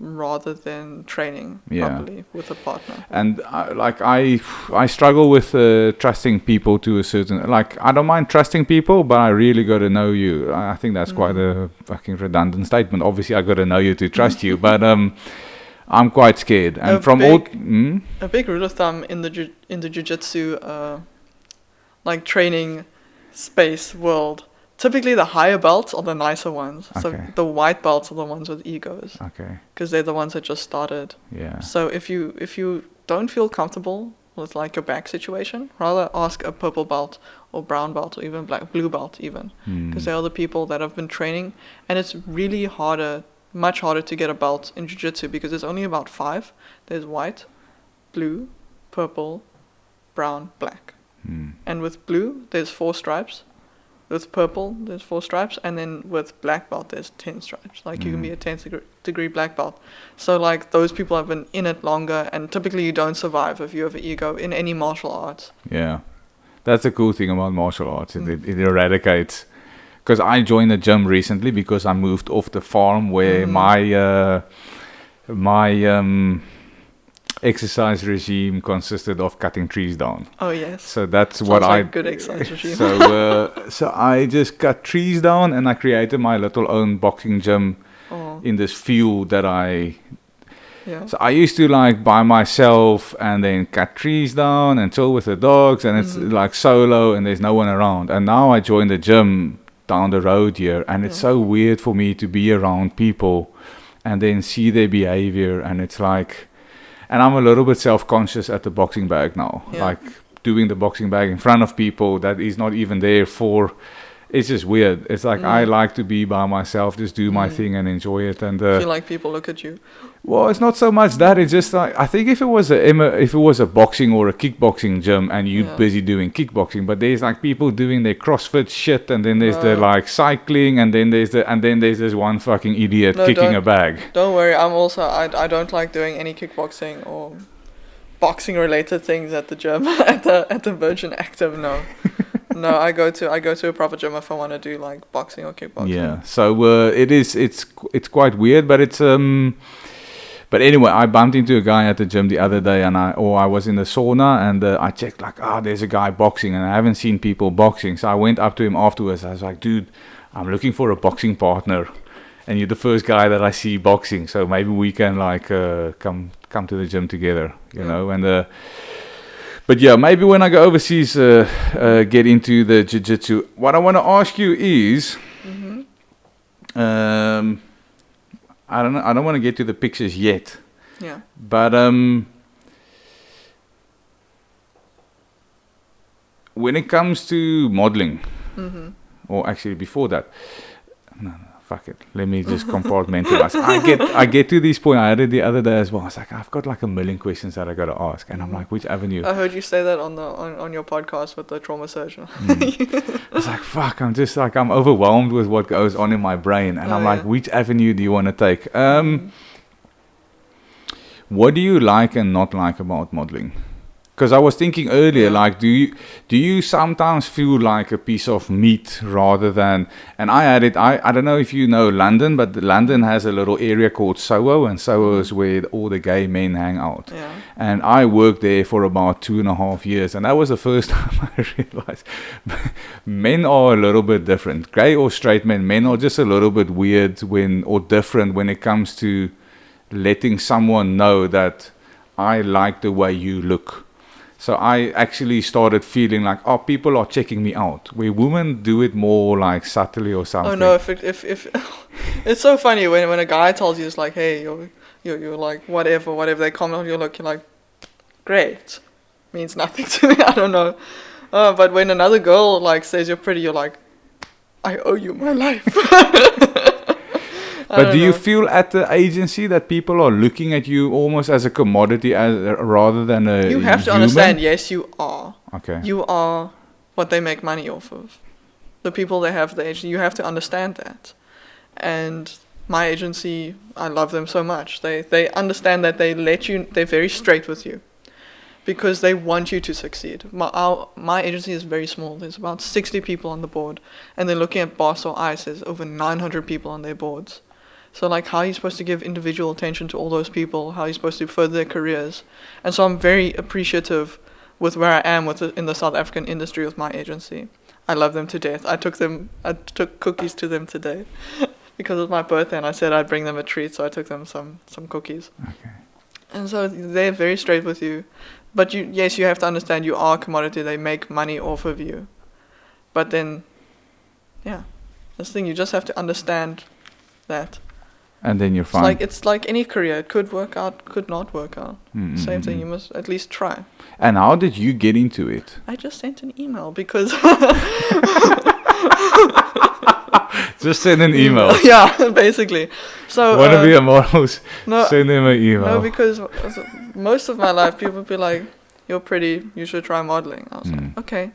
rather than training properly with a partner. And I struggle with trusting people to a certain, like, I don't mind trusting people, but I really got to know you. I think that's quite a fucking redundant statement. Obviously I got to know you to trust you, but I'm quite scared. And a big rule of thumb in the jiu-jitsu like training space world, typically the higher belts are the nicer ones. Okay. So the white belts are the ones with egos. Okay. Because they're the ones that just started. Yeah. So if you don't feel comfortable with like your back situation, rather ask a purple belt or brown belt or even blue belt even. Because they are the people that have been training, and it's really much harder to get a belt in jiu-jitsu because there's only about 5. There's white, blue, purple, brown, black. And with blue, there's 4 stripes. With purple, there's 4 stripes, and then with black belt, there's 10 stripes. Like you can be a 10th degree black belt. So like those people have been in it longer, and typically you don't survive if you have an ego in any martial arts. Yeah, that's the cool thing about martial arts. It eradicates. Because I joined a gym recently because I moved off the farm where my exercise regime consisted of cutting trees down. Oh yes. So that's Sounds what like good exercise regime. So I just cut trees down, and I created my little own boxing gym in this field that So I used to like by myself and then cut trees down and chill with the dogs, and it's like solo and there's no one around. And now I joined the gym down the road here, and it's so weird for me to be around people and then see their behavior, and it's like, and I'm a little bit self-conscious at the boxing bag now, like doing the boxing bag in front of people that is not even there for. It's just weird. It's like I like to be by myself, just do my thing and enjoy it. And feel like people look at you. Well, it's not so much that. It's just like, I think if it was a boxing or a kickboxing gym and you're busy doing kickboxing, but there's like people doing their CrossFit shit, and then there's the like cycling, and then there's this one fucking idiot kicking a bag. Don't worry, I don't like doing any kickboxing or boxing related things at the gym at the Virgin Active. No. No, I go to a proper gym if I want to do like boxing or kickboxing. Yeah. So it's quite weird, but it's But anyway, I bumped into a guy at the gym the other day, and I was in the sauna, and I checked like, there's a guy boxing, and I haven't seen people boxing. So I went up to him afterwards. I was like, dude, I'm looking for a boxing partner, and you're the first guy that I see boxing. So maybe we can like come to the gym together, you know. And but yeah, maybe when I go overseas, get into the jiu-jitsu. What I want to ask you is, I don't want to get to the pictures yet. Yeah. But when it comes to modeling, or actually before that, no, fuck it. Let me just compartmentalize. I get to this point. I had it the other day as well. I was like, I've got like a million questions that I got to ask, and I'm like, which avenue? I heard you say that on your podcast with the trauma surgeon. I was like, fuck. I'm overwhelmed with what goes on in my brain, and I'm like, which avenue do you want to take? What do you like and not like about modeling? Because I was thinking earlier, like, do you sometimes feel like a piece of meat rather than? And I had it. I don't know if you know London, but London has a little area called Soho, and Soho is where all the gay men hang out. Yeah. And I worked there for about 2.5 years, and that was the first time I realized men are a little bit different. Gay or straight men are just a little bit weird or different when it comes to letting someone know that I like the way you look. So I actually started feeling like, people are checking me out. Where women do it more like subtly or something. Oh no! If it's so funny when a guy tells you, it's like, hey, you're like whatever they comment, you're like, great, means nothing to me. I don't know. But when another girl like says you're pretty, you're like, I owe you my life. But do you feel at the agency that people are looking at you almost as a commodity rather than a You have to understand, yes, you are. Okay. You are what they make money off of. The people they have the agency, you have to understand that. And my agency, I love them so much. They understand that they're very straight with you. Because they want you to succeed. My agency is very small. There's about 60 people on the board. And they're looking at Boss or ICE, there's over 900 people on their boards. So like, how are you supposed to give individual attention to all those people? How are you supposed to further their careers? And so I'm very appreciative with where I am in the South African industry with my agency. I love them to death. I took cookies to them today because it was my birthday, and I said I'd bring them a treat, so I took them some cookies. Okay. And so they're very straight with you. But you have to understand you are a commodity. They make money off of you. But then, this thing, you just have to understand that. And then you're fine. It's like any career. It could work out, could not work out. Same thing. You must at least try. And how did you get into it? I just sent an email because... Just send an email. Yeah, basically. So want to be a model? No, send them an email. No, because most of my life people would be like, you're pretty, you should try modeling. I was like, okay.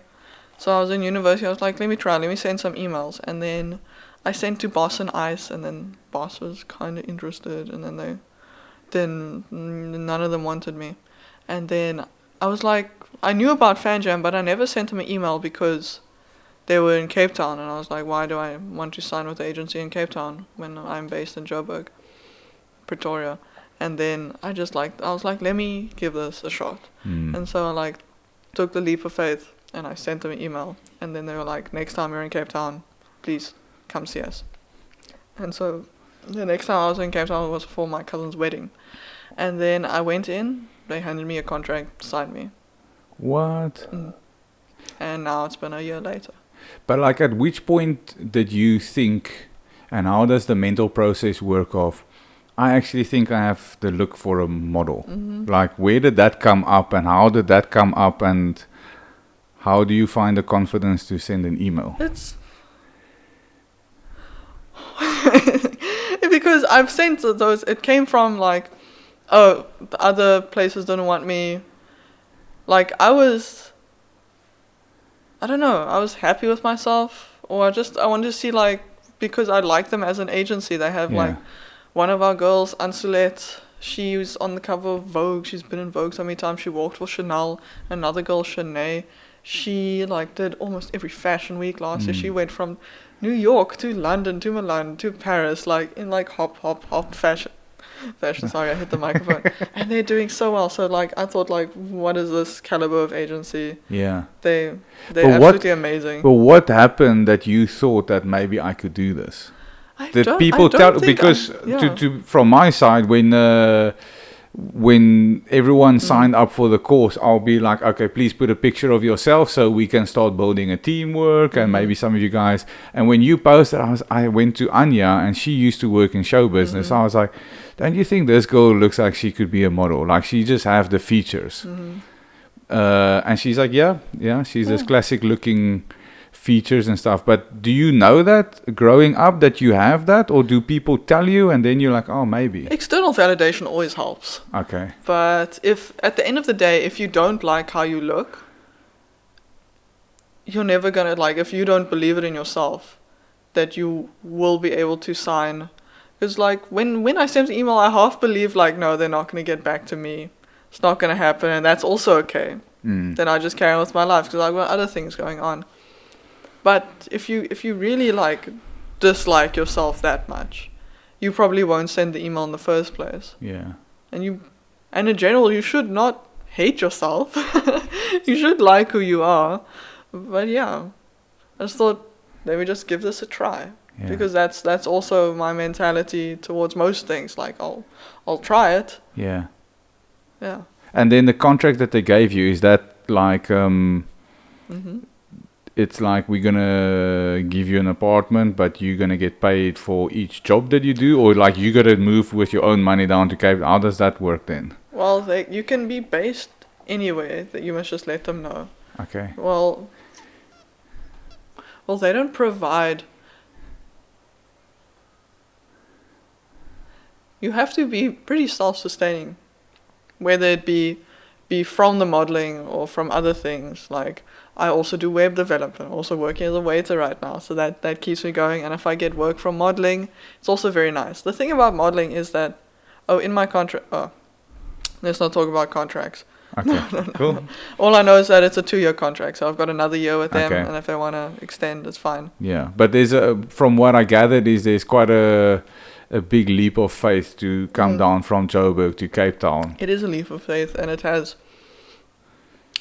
So I was in university. I was like, let me send some emails. And then I sent to Boss and ICE, and then Boss was kind of interested, and then none of them wanted me. And then I was like, I knew about FanJam, but I never sent them an email because they were in Cape Town, and I was like, why do I want to sign with the agency in Cape Town when I'm based in Joburg, Pretoria? And then I was like, let me give this a shot. And so I took the leap of faith, and I sent them an email, and then they were like, next time you're in Cape Town, please come see us. And so the next time I was in Cape Town was for my cousin's wedding. And then I went in, they handed me a contract, signed me. What? And now it's been a year later. But like, at which point did you think, and how does the mental process work of, I actually think I have the look for a model? Like, where did that come up, and how did that come up, and how do you find the confidence to send an email? It's because I've sent those, it came from like, the other places didn't want me. Like, I was happy with myself, or I wanted to see, like, because I like them as an agency. They have like one of our girls, Ansulette, she was on the cover of Vogue. She's been in Vogue so many times. She walked for Chanel. Another girl, Shanae, she like did almost every fashion week last year. She went from New York to London to Milan to Paris, like in like hop fashion. Sorry, I hit the microphone. And they're doing so well. So like I thought, like, what is this caliber of agency? Yeah. They're But absolutely amazing. But what happened that you thought that maybe I could do this? I Did don't- people I don't tell? think Because yeah. to from my side, when everyone signed up for the course, I'll be like, okay, please put a picture of yourself so we can start building a teamwork, and maybe some of you guys. And when you posted, I went to Anya, and she used to work in show business. I was like, don't you think this girl looks like she could be a model? Like, she just have the features. And she's like, yeah, she's this classic looking features and stuff. But do you know that growing up that you have that, or do people tell you and then you're like, oh, maybe? External validation always helps. Okay. But if at the end of the day, if you don't like how you look, you're never gonna, like, if you don't believe it in yourself that you will be able to sign. Because like when I sent the email, I half believed like, no, they're not gonna get back to me. It's not gonna happen, and that's also okay. Then I just carry on with my life because I've got other things going on. But if you really like dislike yourself that much, you probably won't send the email in the first place. Yeah. And in general, you should not hate yourself. You should like who you are. But yeah, I just thought, let me just give this a try. Yeah. Because that's also my mentality towards most things. Like, I'll try it. Yeah. Yeah. And then the contract that they gave you, is that like it's like, we're gonna give you an apartment, but you're gonna get paid for each job that you do, or like you gotta move with your own money down to Cape? How does that work then? Well, you can be based anywhere. That you must just let them know. Okay. Well, they don't provide. You have to be pretty self-sustaining, whether it be from the modeling or from other things. Like, I also do web development, also working as a waiter right now, so that keeps me going. And if I get work from modeling, it's also very nice. The thing about modeling is that, in my contract, let's not talk about contracts. Okay. Cool. All I know is that it's a 2-year contract, so I've got another year with them, Okay. and if they want to extend, it's fine. Yeah, but there's from what I gathered, there's quite a big leap of faith to come down from Joburg to Cape Town. It is a leap of faith, and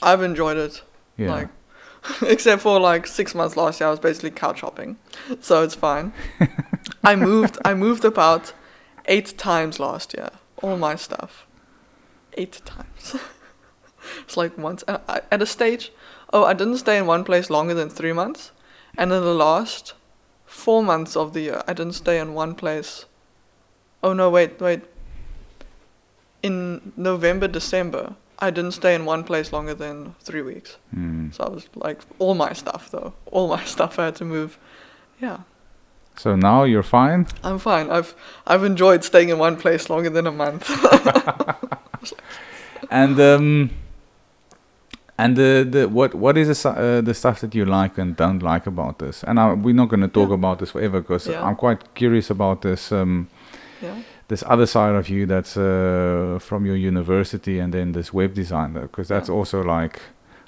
I've enjoyed it. Yeah. Like, except for like 6 months last year, I was basically couch hopping, so it's fine. I moved about 8 times last year, all my stuff, 8 times. It's like once, and at a stage, I didn't stay in one place longer than 3 months, and in the last 4 months of the year, I didn't stay in one place. Oh no, wait. In November, December, I didn't stay in one place longer than 3 weeks. So I was like, all my stuff I had to move. Yeah. So now you're fine? I'm fine. I've enjoyed staying in one place longer than a month. And what is the stuff that you like and don't like about this? And we're not going to talk about this forever, because I'm quite curious about this. This other side of you that's from your university, and then this web design, because that's also like,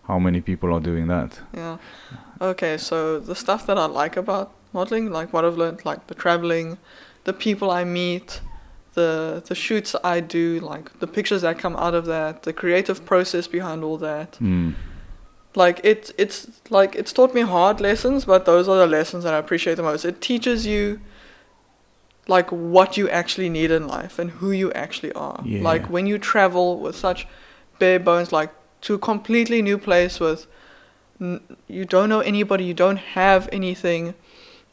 how many people are doing that? Yeah. Okay, so the stuff that I like about modeling, like what I've learned, like the traveling, the people I meet, the shoots I do, like the pictures that come out of that, the creative process behind all that. Like it's taught me hard lessons, but those are the lessons that I appreciate the most. It teaches you like what you actually need in life and who you actually are. Yeah. Like when you travel with such bare bones, like to a completely new place with you don't know anybody, you don't have anything,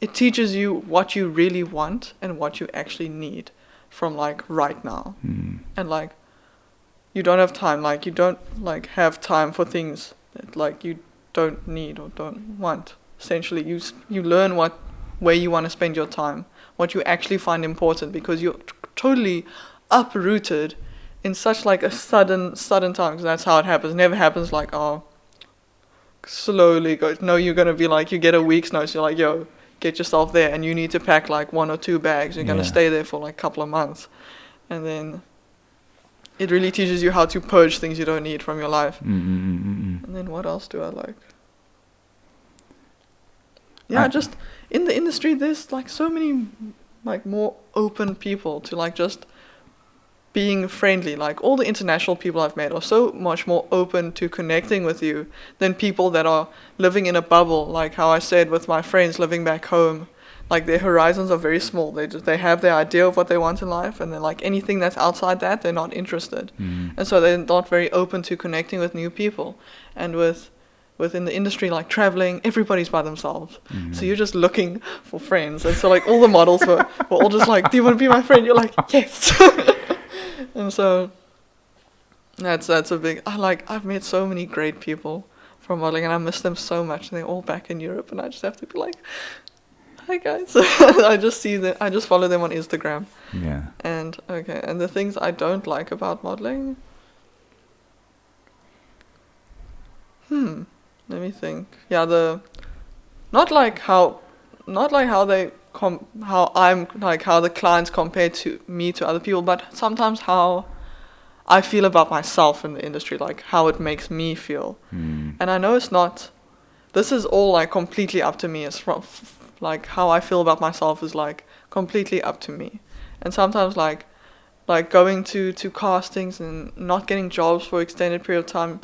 it teaches you what you really want and what you actually need from like right now. And like you don't have time, like you don't like have time for things that like you don't need or don't want. Essentially you learn where you want to spend your time, what you actually find important, because you're totally uprooted in such like a sudden time, because that's how it happens. It never happens like, slowly goes. No, you're going to be like, you get a week's notice, you're like, yo, get yourself there, and you need to pack like 1 or 2 bags. You're going to stay there for like a couple of months, and then it really teaches you how to purge things you don't need from your life. And then what else do I like? Yeah, just in the industry, there's like so many like more open people to like just being friendly. Like all the international people I've met are so much more open to connecting with you than people that are living in a bubble. Like how I said with my friends living back home, like their horizons are very small. They have their idea of what they want in life, and then like anything that's outside that, they're not interested, and so they're not very open to connecting with new people. And within the industry, like traveling, everybody's by themselves. So you're just looking for friends. And so like all the models were all just like, do you want to be my friend? You're like, yes. And so that's a big, I've met so many great people from modeling, and I miss them so much. And they're all back in Europe, and I just have to be like, hi guys. I just see them, I just follow them on Instagram. Yeah. And and the things I don't like about modeling, let me think. Yeah, not like how the clients compare to me to other people, but sometimes how I feel about myself in the industry, like how it makes me feel. And I know this is all like completely up to me. It's from like how I feel about myself is like completely up to me. And sometimes like going to castings and not getting jobs for extended period of time,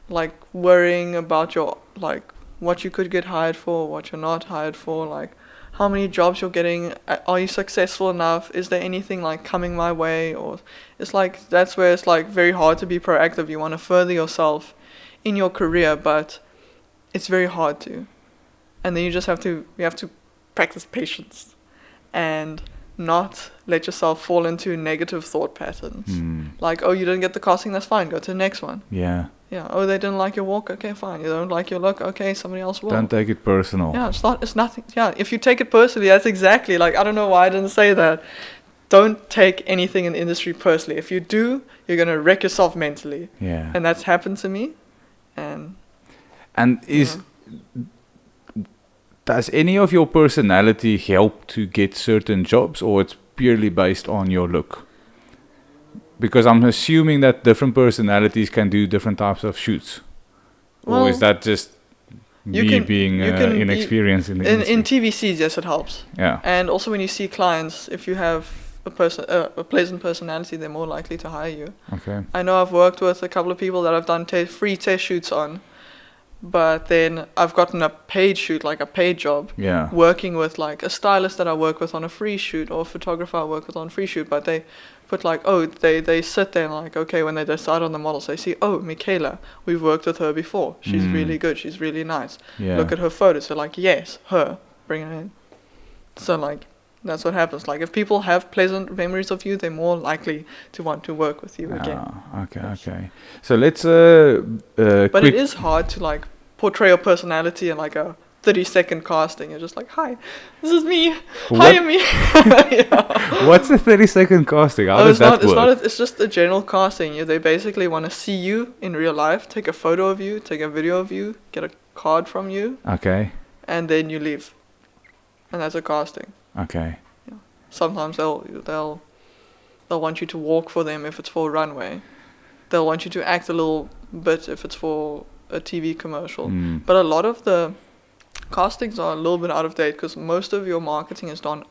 like worrying about your like what you could get hired for, what you're not hired for, like how many jobs you're getting, are you successful enough, is there anything like coming my way, or it's like that's where it's like very hard to be proactive. You want to further yourself in your career, but it's very hard to, and then you have to practice patience and not let yourself fall into negative thought patterns. Like, oh, you didn't get the casting, that's fine, go to the next one. Yeah. Oh, they didn't like your walk, okay, fine. You don't like your look, okay, somebody else will. Don't take it personal. Yeah, it's nothing. Yeah, if you take it personally, that's exactly, like, I don't know why I didn't say that. Don't take anything in the industry personally. If you do, you're going to wreck yourself mentally. Yeah. And that's happened to me. And does any of your personality help to get certain jobs, or it's purely based on your look? Because I'm assuming that different personalities can do different types of shoots. Or is that just being inexperienced in the industry? In TVCs, yes, it helps. Yeah. And also when you see clients, if you have a pleasant personality, they're more likely to hire you. Okay. I know I've worked with a couple of people that I've done free test shoots on, but then I've gotten a paid shoot, like a paid job, working with like a stylist that I work with on a free shoot, or a photographer I work with on a free shoot, but they put like, they sit there and like, okay, when they decide on the models, they see, oh, Michaela, we've worked with her before. She's really good. She's really nice. Yeah. Look at her photos. They're like, yes, her, bring her in. So like, that's what happens. Like if people have pleasant memories of you, they're more likely to want to work with you again. Okay. So let's but it is hard to like portray your personality in like a 30-second casting. You're just like, hi, this is me. Hire me. What's a 30-second casting? How does that work? It's just a general casting. They basically want to see you in real life, take a photo of you, take a video of you, get a card from you. Okay. And then you leave. And that's a casting. Okay. Yeah. Sometimes they'll want you to walk for them if it's for a runway. They'll want you to act a little bit if it's for a TV commercial. But a lot of the castings are a little bit out of date because most of your marketing is done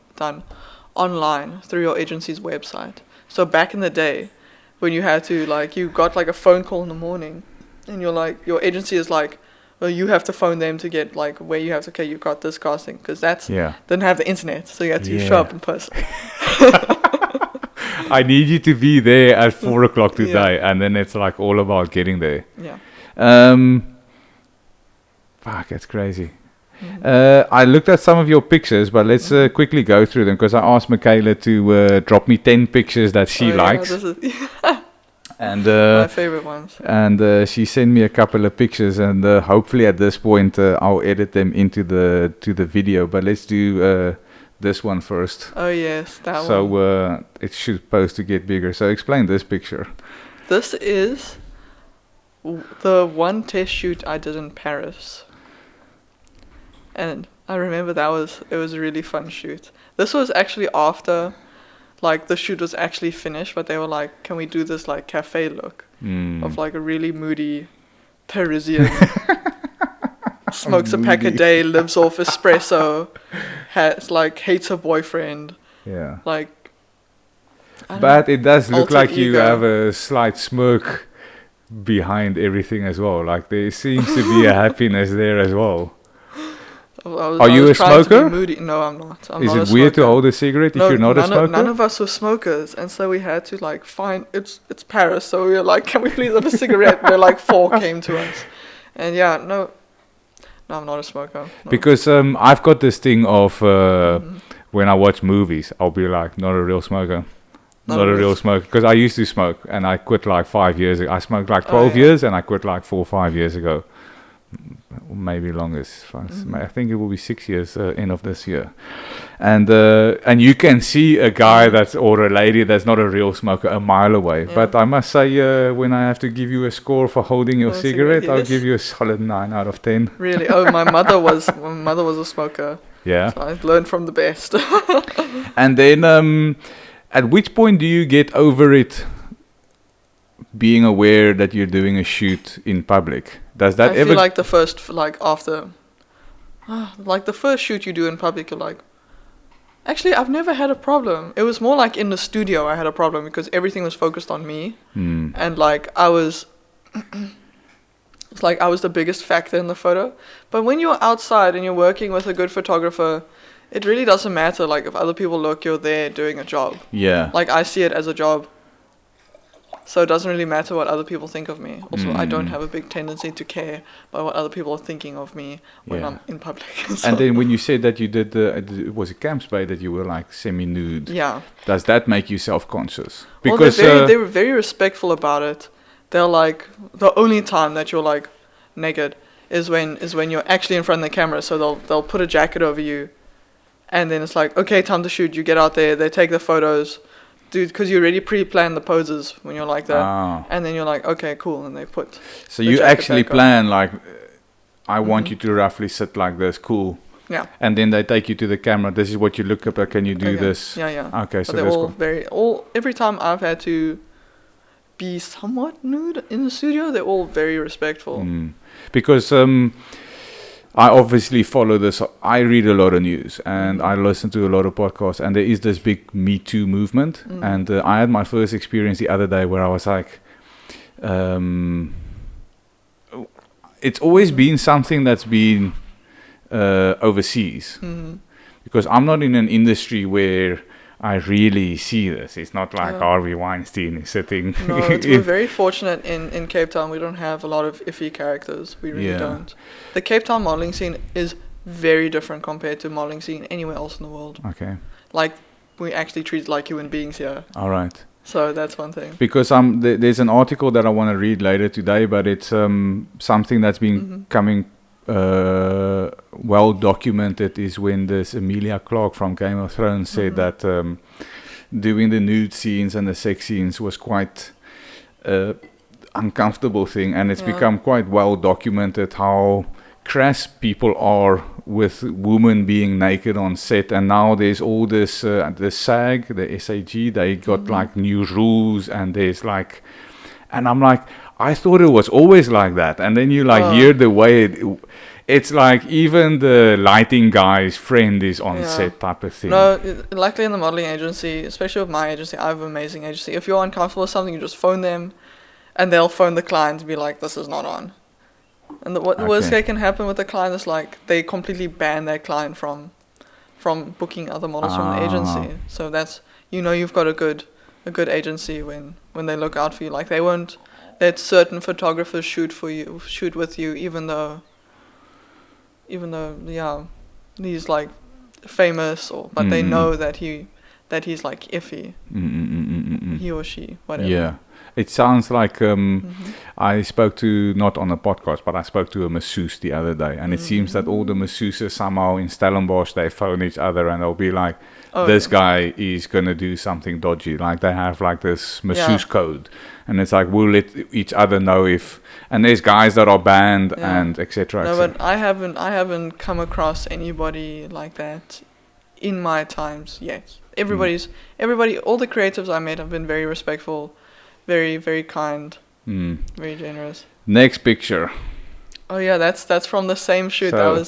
online through your agency's website. So back in the day, when you had to like, you got like a phone call in the morning, and you're like, your agency is like, well, you have to phone them to get like where you have to, okay, you got this casting, because didn't have the internet, so you had to show up in person. I need you to be there at 4 o'clock today, and then it's like all about getting there. Yeah. Fuck, that's crazy. I looked at some of your pictures, but let's quickly go through them, because I asked Michaela to drop me 10 pictures that she likes. And my favorite ones. And she sent me a couple of pictures, and hopefully at this point I'll edit them into the video. But let's do this one first. Oh yes, that one. So it's supposed to get bigger. So explain this picture. This is the one test shoot I did in Paris, and I remember it was a really fun shoot. This was actually after, like, the shoot was actually finished, but they were like, can we do this like cafe look of like a really moody Parisian smokes a pack a Moody. day, lives off espresso, hates her boyfriend. Yeah. Like, I don't But know. it does look Alter like you ego. have a slight smirk behind everything as well. Like there seems to be a happiness there as well. Are you a trying to smoker? be moody. No, I'm not. I'm Is not it a weird to smoker. hold a cigarette if No, you're not a smoker? none of us were smokers, and so we had to like find it's Paris, so we were like, can we please have a cigarette? Where like 4 came to us, and yeah, no, I'm not a smoker. No. Because I've got this thing of when I watch movies, I'll be like, not a real smoker. Not a real smoker. Because I used to smoke, and I quit like 5 years ago. I smoked like 12 years, and I quit like 4 or 5 years ago. Maybe longer. I think it will be 6 years end of this year. And you can see a guy or a lady that's not a real smoker a mile away. Yeah. But I must say, when I have to give you a score for holding your cigarette, I'll yes. give you a solid 9 out of 10. Really? Oh, my mother was a smoker. Yeah. So I learned from the best. And then, at which point do you get over it, being aware that you're doing a shoot in public? Does that I ever? feel like the first, like after, like the first shoot you do in public, you're like, actually, I've never had a problem. It was more like in the studio I had a problem because everything was focused on me, and like I was, it's like I was the biggest factor in the photo. But when you're outside and you're working with a good photographer, it really doesn't matter. Like if other people look, you're there doing a job. Yeah. Like I see it as a job. So it doesn't really matter what other people think of me. Also, I don't have a big tendency to care about what other people are thinking of me when I'm in public. So. And then when you said that you did it was a camp spray that you were like semi-nude. Yeah. Does that make you self-conscious? Well, Because they were very respectful about it. They're like, the only time that you're like naked is when you're actually in front of the camera. So they'll put a jacket over you, and then it's like, okay, time to shoot. You get out there, they take the photos. Dude, because you already pre-plan the poses when you're like that, and then you're like, okay, cool, and they put. So you actually plan like, I want you to roughly sit like this, cool. Yeah. And then they take you to the camera. This is what you look up at. Can you do this? Yeah. Okay, But so they're that's all cool. every time I've had to be somewhat nude in the studio, they're all very respectful. Because I obviously follow this. I read a lot of news and I listen to a lot of podcasts, and there is this big Me Too movement. And I had my first experience the other day where I was like, it's always been something that's been overseas. Because I'm not in an industry where I really see this. It's not like Harvey Weinstein is sitting. No, we're very fortunate in Cape Town. We don't have a lot of iffy characters. We really don't. The Cape Town modeling scene is very different compared to modeling scene anywhere else in the world. Okay. Like, we actually treat like human beings here. All right. So that's one thing. Because there's an article that I want to read later today, but it's something that's been coming well documented is when this Emilia Clarke from Game of Thrones said that doing the nude scenes and the sex scenes was quite uncomfortable thing, and it's become quite well documented how crass people are with women being naked on set. And now there's all this the SAG, the SAG, they got like new rules, and there's like, and I'm like, I thought it was always like that. And then you like hear the way it's like even the lighting guy's friend is on set type of thing. No, luckily in the modeling agency, especially with my agency, I have an amazing agency. If you're uncomfortable with something, you just phone them, and they'll phone the client and be like, this is not on. And the worst that can happen with the client is like they completely ban their client from booking other models from the agency. So that's, you've got a good agency when they look out for you. Like they won't let certain photographers shoot with you, even though he's like famous, but they know that he's like iffy. He or she, whatever. Yeah. It sounds like I spoke to, not on a podcast, but I spoke to a masseuse the other day, and it seems that all the masseuses somehow in Stellenbosch, they phone each other and they'll be like, this guy is going to do something dodgy. Like they have like this masseuse code, and it's like, we'll let each other know if, and there's guys that are banned and etc. No, but I haven't come across anybody like that in my times yet. Everybody, all the creatives I met have been very respectful, very, very kind, very generous. Next picture. Oh yeah, that's from the same shoot. So-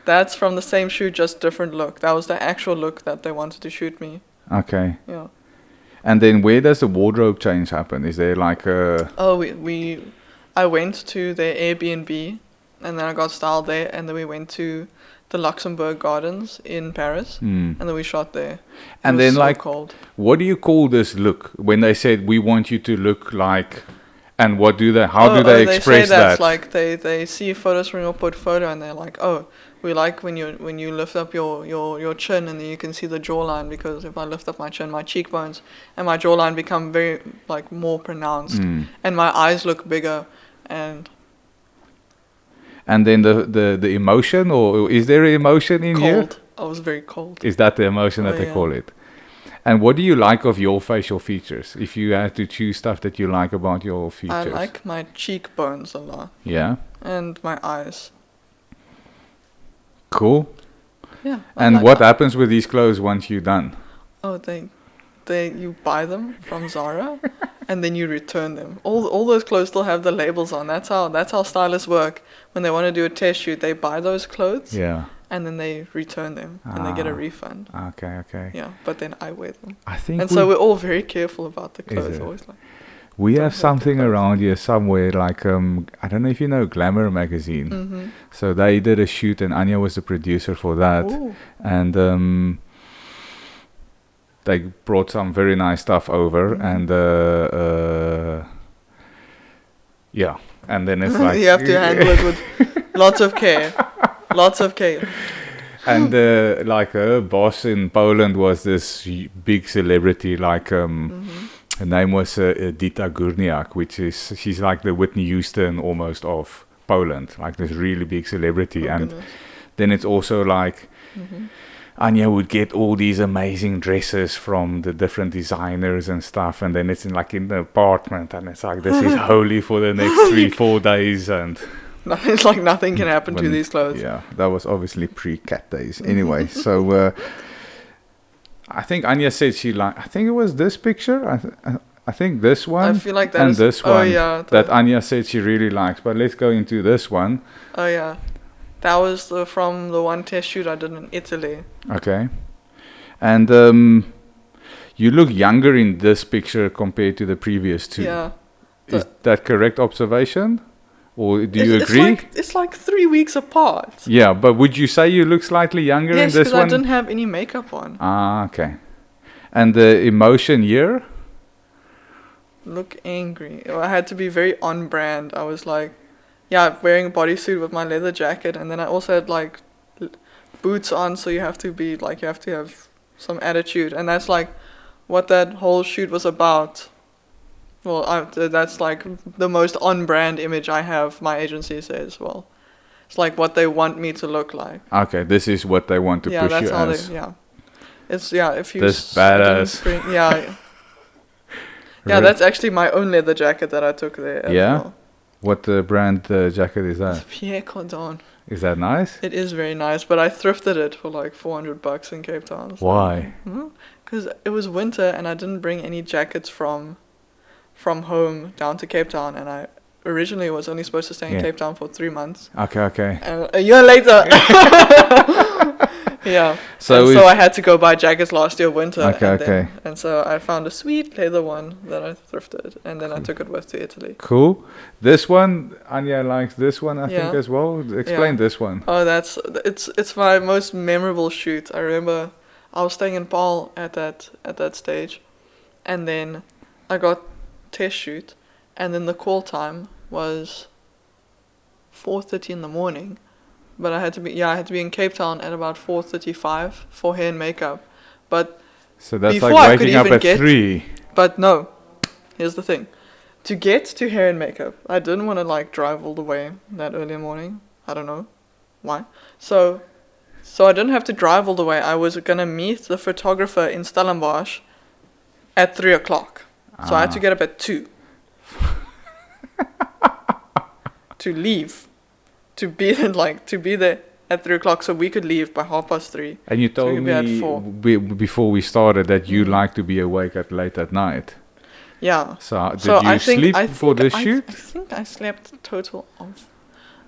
That's from the same shoot, just different look. That was the actual look that they wanted to shoot me. Okay. Yeah. And then where does the wardrobe change happen? Is there like a... Oh, I went to their Airbnb, and then I got styled there, and then we went to the Luxembourg Gardens in Paris, and then we shot there. And It was then so like, cold. what do you call this look? When they said, we want you to look like... And what do they... How do they express say that's that? like they see photos from your portfolio, and they're like, oh, we like when you lift up your chin, and then you can see the jawline, because if I lift up my chin, my cheekbones and my jawline become very like more pronounced, and my eyes look bigger, and then the emotion, or is there emotion in here? cold. I was very cold. Is that the emotion that they yeah. call it? And what do you like of your facial features? If you had to choose stuff that you like about your I features. like my cheekbones a lot, Yeah. and my eyes. Cool. Yeah. I And like what that. happens with these clothes once you're done? Oh, you buy them from Zara, and then you return them. All those clothes still have the labels on. That's how stylists work. When they want to do a test shoot, they buy those clothes, Yeah. and then they return them, and they get a refund. Okay. Yeah, but then I wear them. I think And so we're all very careful about the clothes. it? Always like, we don't have have something the clothes. around here somewhere, like I don't know if you know Glamour magazine. mm-hmm. So they did a shoot, and Anya was the producer for that. Ooh. And they brought some very nice stuff over, and yeah, and then it's like You have to handle it with lots of care. Lots of care. and like her boss in Poland was this big celebrity, like her name was Dita Górniak, which is, she's like the Whitney Houston almost of Poland, like this really big celebrity. Oh, And goodness. then it's also like Anya would get all these amazing dresses from the different designers and stuff, and then it's in the apartment, and it's like, this is holy for the next 3-4 days. And It's like nothing can happen to when- these clothes. yeah, that was obviously pre-cat days. Anyway, so I think Anya said I think it was this picture. I think this one. I feel like that and is- this oh, one yeah, that Anya said she really likes. But let's go into this one. Oh yeah, that was from the one test shoot I did in Italy. Okay. And you look younger in this picture compared to the previous two. Yeah. Is that correct observation? Or do you agree? It's like 3 weeks apart. Yeah, but would you say you look slightly younger Yes, in this because one? I didn't have any makeup on. Ah, okay. And the emotion here? Look angry. I had to be very on brand. I was like, yeah, wearing a bodysuit with my leather jacket, and then I also had like boots on, so you have to have some attitude, and that's like what that whole shoot was about. Well, that's like the most on-brand image I have. My agency says, well, it's like what they want me to look like. Okay, this is what they want to Yeah, push that's you how as. they. Yeah, it's if you. This badass. Yeah. Yeah, that's actually my own leather jacket that I took there. As Yeah? well. What brand jacket is that? Pierre Cardin. Is that nice? It is very nice, but I thrifted it for like $400 in Cape Town. So. Why? Because it was winter and I didn't bring any jackets from home down to Cape Town, and I originally was only supposed to stay in Yeah. Cape Town for 3 months. Okay. And a year later, yeah. So So I had to go buy jackets last year winter. Okay. And so I found a sweet leather one that I thrifted, and then I took it with to Italy. Cool. This one, Anya likes this one, I think, Yeah. as well. Explain Yeah. this one. Oh, it's my most memorable shoot. I remember I was staying in Paarl at that stage, and then I got test shoot, and then the call time was 4:30 in the morning, but I had to be in Cape Town at about 4:35 for hair and makeup, but So that's Before like I could waking up even at get- 3. no, here's the thing, to get to hair and makeup, I didn't want to like drive all the way that early in the morning. I don't know why. So I didn't have to drive all the way. I was gonna meet the photographer in Stellenbosch at 3:00. So I had to get up at 2 to leave, to be there at 3:00, so we could leave by 3:30. And you So told you'd be at me 4. before we started that you like to be awake late at night. Yeah. So did So you I think sleep I for think the I shoot? think I slept a total of.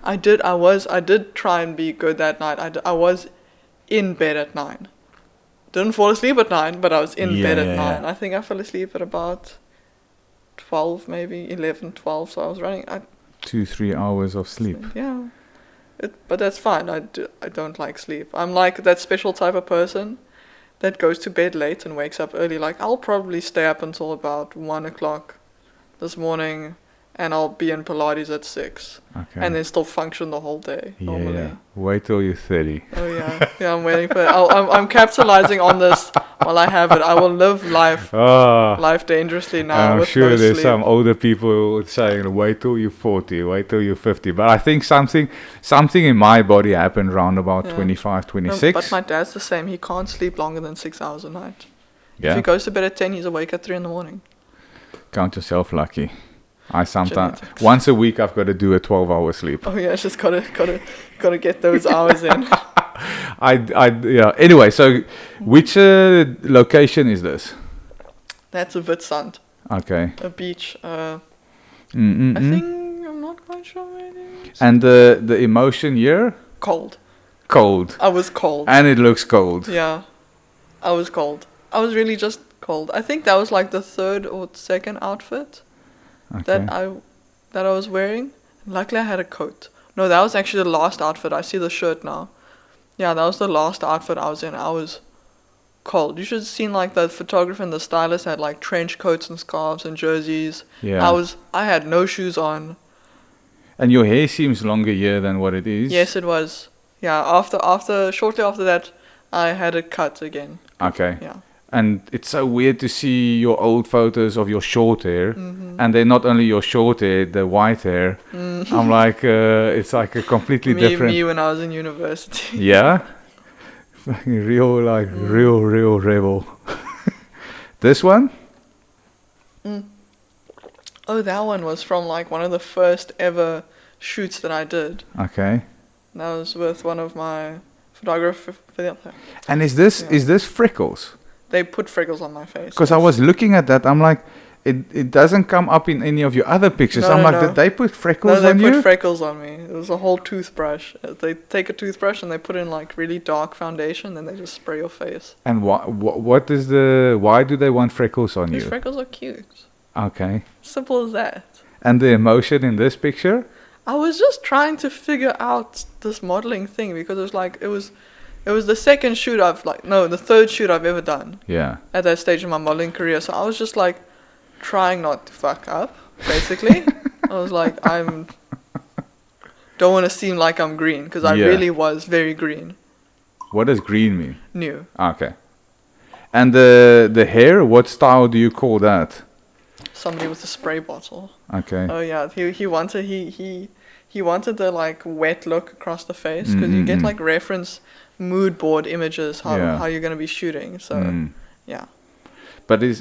I did try and be good that night. I was in bed at 9. Didn't fall asleep at 9, but I was in bed at 9. I think I fell asleep at about 12, maybe 11, 12. So I was running. 2-3 hours of sleep. Yeah. But that's fine. I don't like sleep. I'm like that special type of person that goes to bed late and wakes up early. Like, I'll probably stay up until about 1 o'clock this morning, and I'll be in Pilates at 6. Okay. And then still function the whole day normally. Yeah. Wait till you're 30. Oh yeah, yeah. I'm waiting for it. I'm capitalizing on this while I have it. I will live life dangerously now. I'm with sure no there's sleep. some older people saying, wait till you're 40, wait till you're 50. But I think something in my body happened around about 25, 26. But my dad's the same. He can't sleep longer than 6 hours a night. Yeah. If he goes to bed at 10, he's awake at 3 in the morning. Count yourself lucky. I sometimes Genetics. once a week I've got to do a 12-hour sleep. Oh yeah, just gotta get those hours in. Yeah. Anyway, so which location is this? That's a Witstrand, Okay. a beach. I Mm-mm-mm. think I'm not quite sure where it is. And the emotion here? Cold. Cold. I was cold. And it looks cold. Yeah, I was cold. I was really just cold. I think that was like the third or second outfit Okay. that I was wearing. Luckily, I had a coat. No, that was actually the last outfit. I see the shirt now. Yeah, that was the last outfit I was in. I was cold. You should have seen like the photographer and the stylist had like trench coats and scarves and jerseys. Yeah. I had no shoes on. And your hair seems longer here than what it is. Yes, it was. Yeah, shortly after that, I had it cut again. Okay. Yeah. And it's so weird to see your old photos of your short hair, and then not only your short hair, the white hair. I'm like, it's like a completely different. Me when I was in university. Yeah, fucking real rebel. This one? Oh, that one was from like one of the first ever shoots that I did. Okay. That was with one of my photographers. And is this freckles? They put freckles on my face. Because I was looking at that, I'm like, it doesn't come up in any of your other pictures. No, I'm no, like, no. did they put freckles No, on they you? put freckles on me. It was a whole toothbrush. They take a toothbrush and they put in like really dark foundation, then they just spray your face. And why do they want freckles on These you? freckles are cute. Okay. Simple as that. And the emotion in this picture? I was just trying to figure out this modeling thing because it was the second shoot the third shoot I've ever done Yeah. at that stage in my modeling career. So I was just like trying not to fuck up, basically. I was like, don't want to seem like I'm green because I really was very green. What does green mean? New. Okay. And the hair, what style do you call that? Somebody with a spray bottle. Okay. Oh yeah, he wanted the like wet look across the face because you get like reference mood board images how you're gonna be shooting. So yeah. But this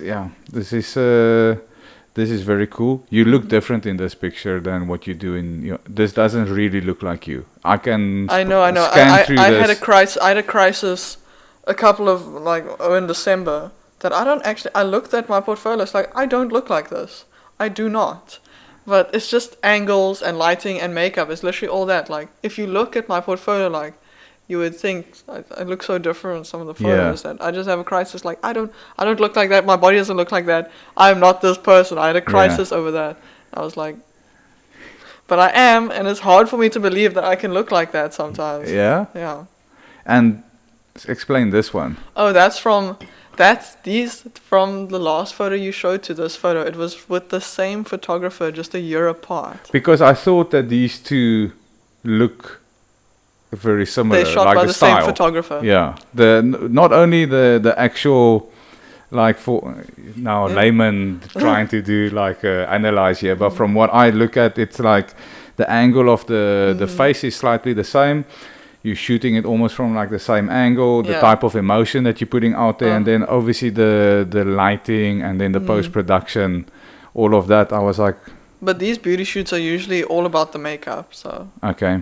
is very cool. You look different in this picture than what you do in your. This doesn't really look like you. I know. Scan through I this. had a crisis a couple of in December that I looked at my portfolio. It's like I don't look like this. I do not. But it's just angles and lighting and makeup. It's literally all that. Like if you look at my portfolio, like you would think I look so different in some of the photos that I just have a crisis. Like I don't look like that. My body doesn't look like that. I'm not this person. I had a crisis over that. I was like, but I am, and it's hard for me to believe that I can look like that sometimes. Yeah. Yeah. And explain this one. Oh, these from the last photo you showed to this photo. It was with the same photographer, just a year apart. Because I thought that these two look very similar. They're shot like by the the style. same photographer. Yeah. Not only the actual, like for now layman trying to do like analyze here, but from what I look at, it's like the angle of the face is slightly the same. You're shooting it almost from like the same angle, the type of emotion that you're putting out there, and then obviously the lighting and then the post-production, all of that. I was like... But these beauty shoots are usually all about the makeup, so... Okay.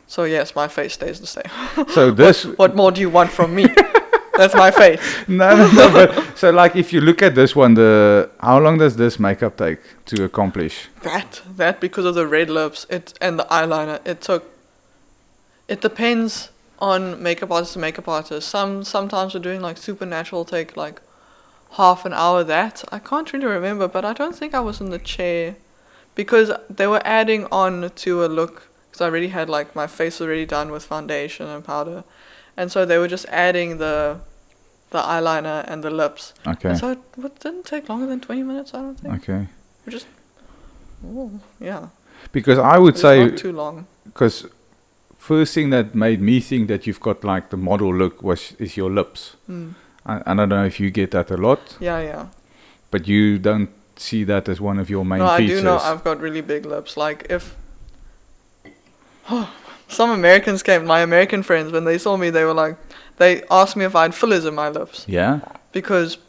So yes, my face stays the same. So this... What more do you want from me? That's my face. No. But so like, if you look at this one, how long does this makeup take to accomplish? That because of the red lips, and the eyeliner, it depends on makeup artist to makeup artist. Sometimes we're doing like supernatural, take like half an hour. That I can't really remember, but I don't think I was in the chair because they were adding on to a look. Because I already had like my face already done with foundation and powder, and so they were just adding the eyeliner and the lips. Okay. And so it didn't take longer than 20 minutes, I don't think. Okay. We just, yeah. Because I would say, not too long. Because first thing that made me think that you've got like the model look is your lips. I don't know if you get that a lot. Yeah. But you don't see that as one of your main features. No, I do know I've got really big lips. Like if some Americans came, my American friends, when they saw me, they were like, they asked me if I had fillers in my lips. Yeah. Because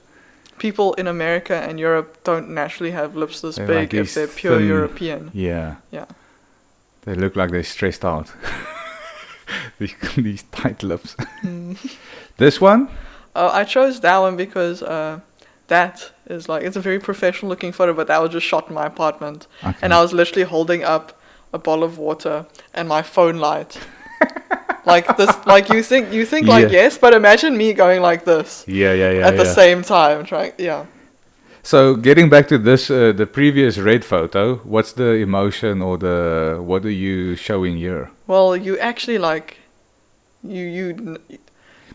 people in America and Europe don't naturally have lips this They're big like if they're pure thin, European. Yeah. Yeah. They look like they're stressed out. These tight lips. This one? I chose that one because that is like, it's a very professional looking photo, but that was just shot in my apartment. Okay. And I was literally holding up a bottle of water and my phone light. Like this, like you think like yes, but imagine me going like this. Yeah. At the same time, So getting back to this, the previous red photo, what's the emotion or what are you showing here? Well, you actually like, you.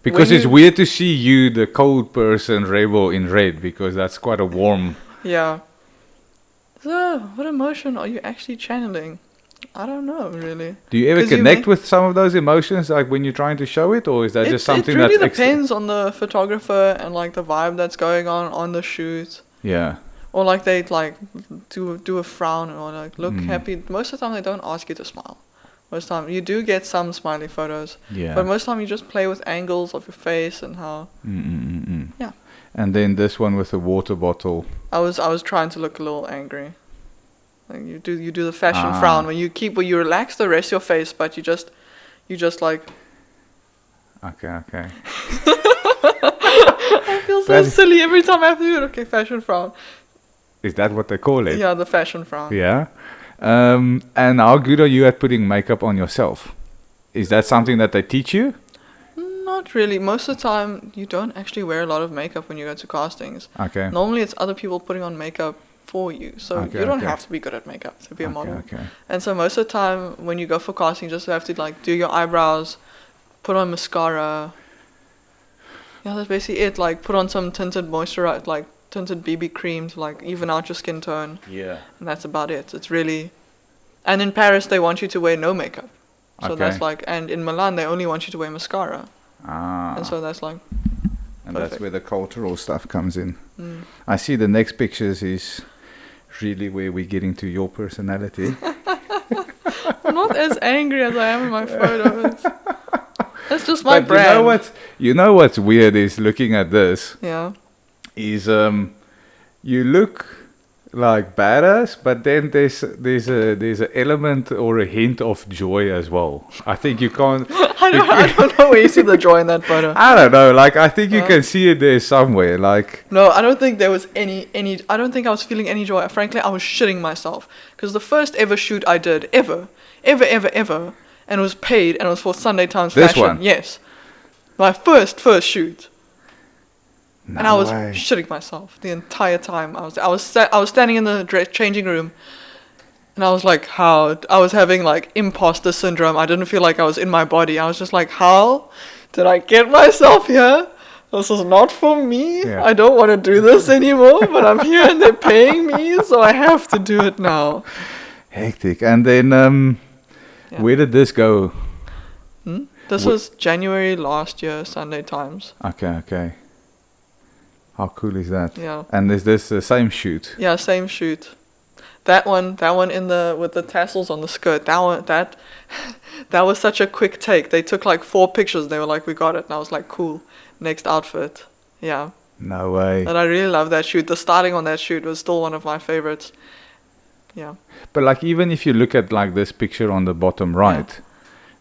Because it's weird to see you, the cold person, rebel in red, because that's quite a warm. Yeah. So, what emotion are you actually channeling? I don't know, really. Do you ever connect with some of those emotions, like when you're trying to show it, or is that just something that's... It really depends on the photographer and like the vibe that's going on the shoot. Yeah. Or like they like do a frown or like look happy. Most of the time they don't ask you to smile. Most of the time you do get some smiley photos. Yeah. But most of the time you just play with angles of your face and how. Yeah. And then this one with the water bottle. I was trying to look a little angry. Like you do the fashion frown when you relax the rest of your face, but you just like. Okay. I feel so silly every time I have to do it. Okay, fashion frown. Is that what they call it? Yeah, the fashion frown. Yeah. And how good are you at putting makeup on yourself? Is that something that they teach you? Not really. Most of the time, you don't actually wear a lot of makeup when you go to castings. Okay. Normally, it's other people putting on makeup for you. So you don't have to be good at makeup to be a model. Okay. And so most of the time, when you go for casting, you just have to like do your eyebrows, put on mascara. Yeah, that's basically it. Like put on some tinted moisturizer, like tinted BB cream to like even out your skin tone. Yeah. And that's about it. It's really... And in Paris, they want you to wear no makeup. So that's like... And in Milan, they only want you to wear mascara. And so that's like... And perfect. that's where the cultural stuff comes in. I see the next pictures is really where we're getting to your personality. I'm not as angry as I am in my photos. That's just my brand. You know what's weird is looking at this. Yeah. Is you look like badass, but then there's an element or a hint of joy as well. I think you can't. I don't know where you see the joy in that photo. I don't know. Like I think you can see it there somewhere. Like no, I don't think there was any. I don't think I was feeling any joy. Frankly, I was shitting myself because the first ever shoot I did ever, and it was paid and it was for Sunday Times this Fashion. One? Yes, my first shoot. No and I was way. shitting myself the entire time. I was standing in the changing room, and I was like, how? I was having like imposter syndrome. I didn't feel like I was in my body. I was just like, how did I get myself here? This is not for me. Yeah. I don't want to do this anymore, but I'm here and they're paying me, so I have to do it now. Hectic. And then, where did this go? This was January last year, Sunday Times. Okay. How cool is that? Yeah. And is this the same shoot? Yeah, same shoot. That one with the tassels on the skirt. That was such a quick take. They took like 4 pictures. They were like, we got it. And I was like, cool. Next outfit. Yeah. No way. And I really love that shoot. The styling on that shoot was still one of my favorites. Yeah. But like even if you look at like this picture on the bottom right,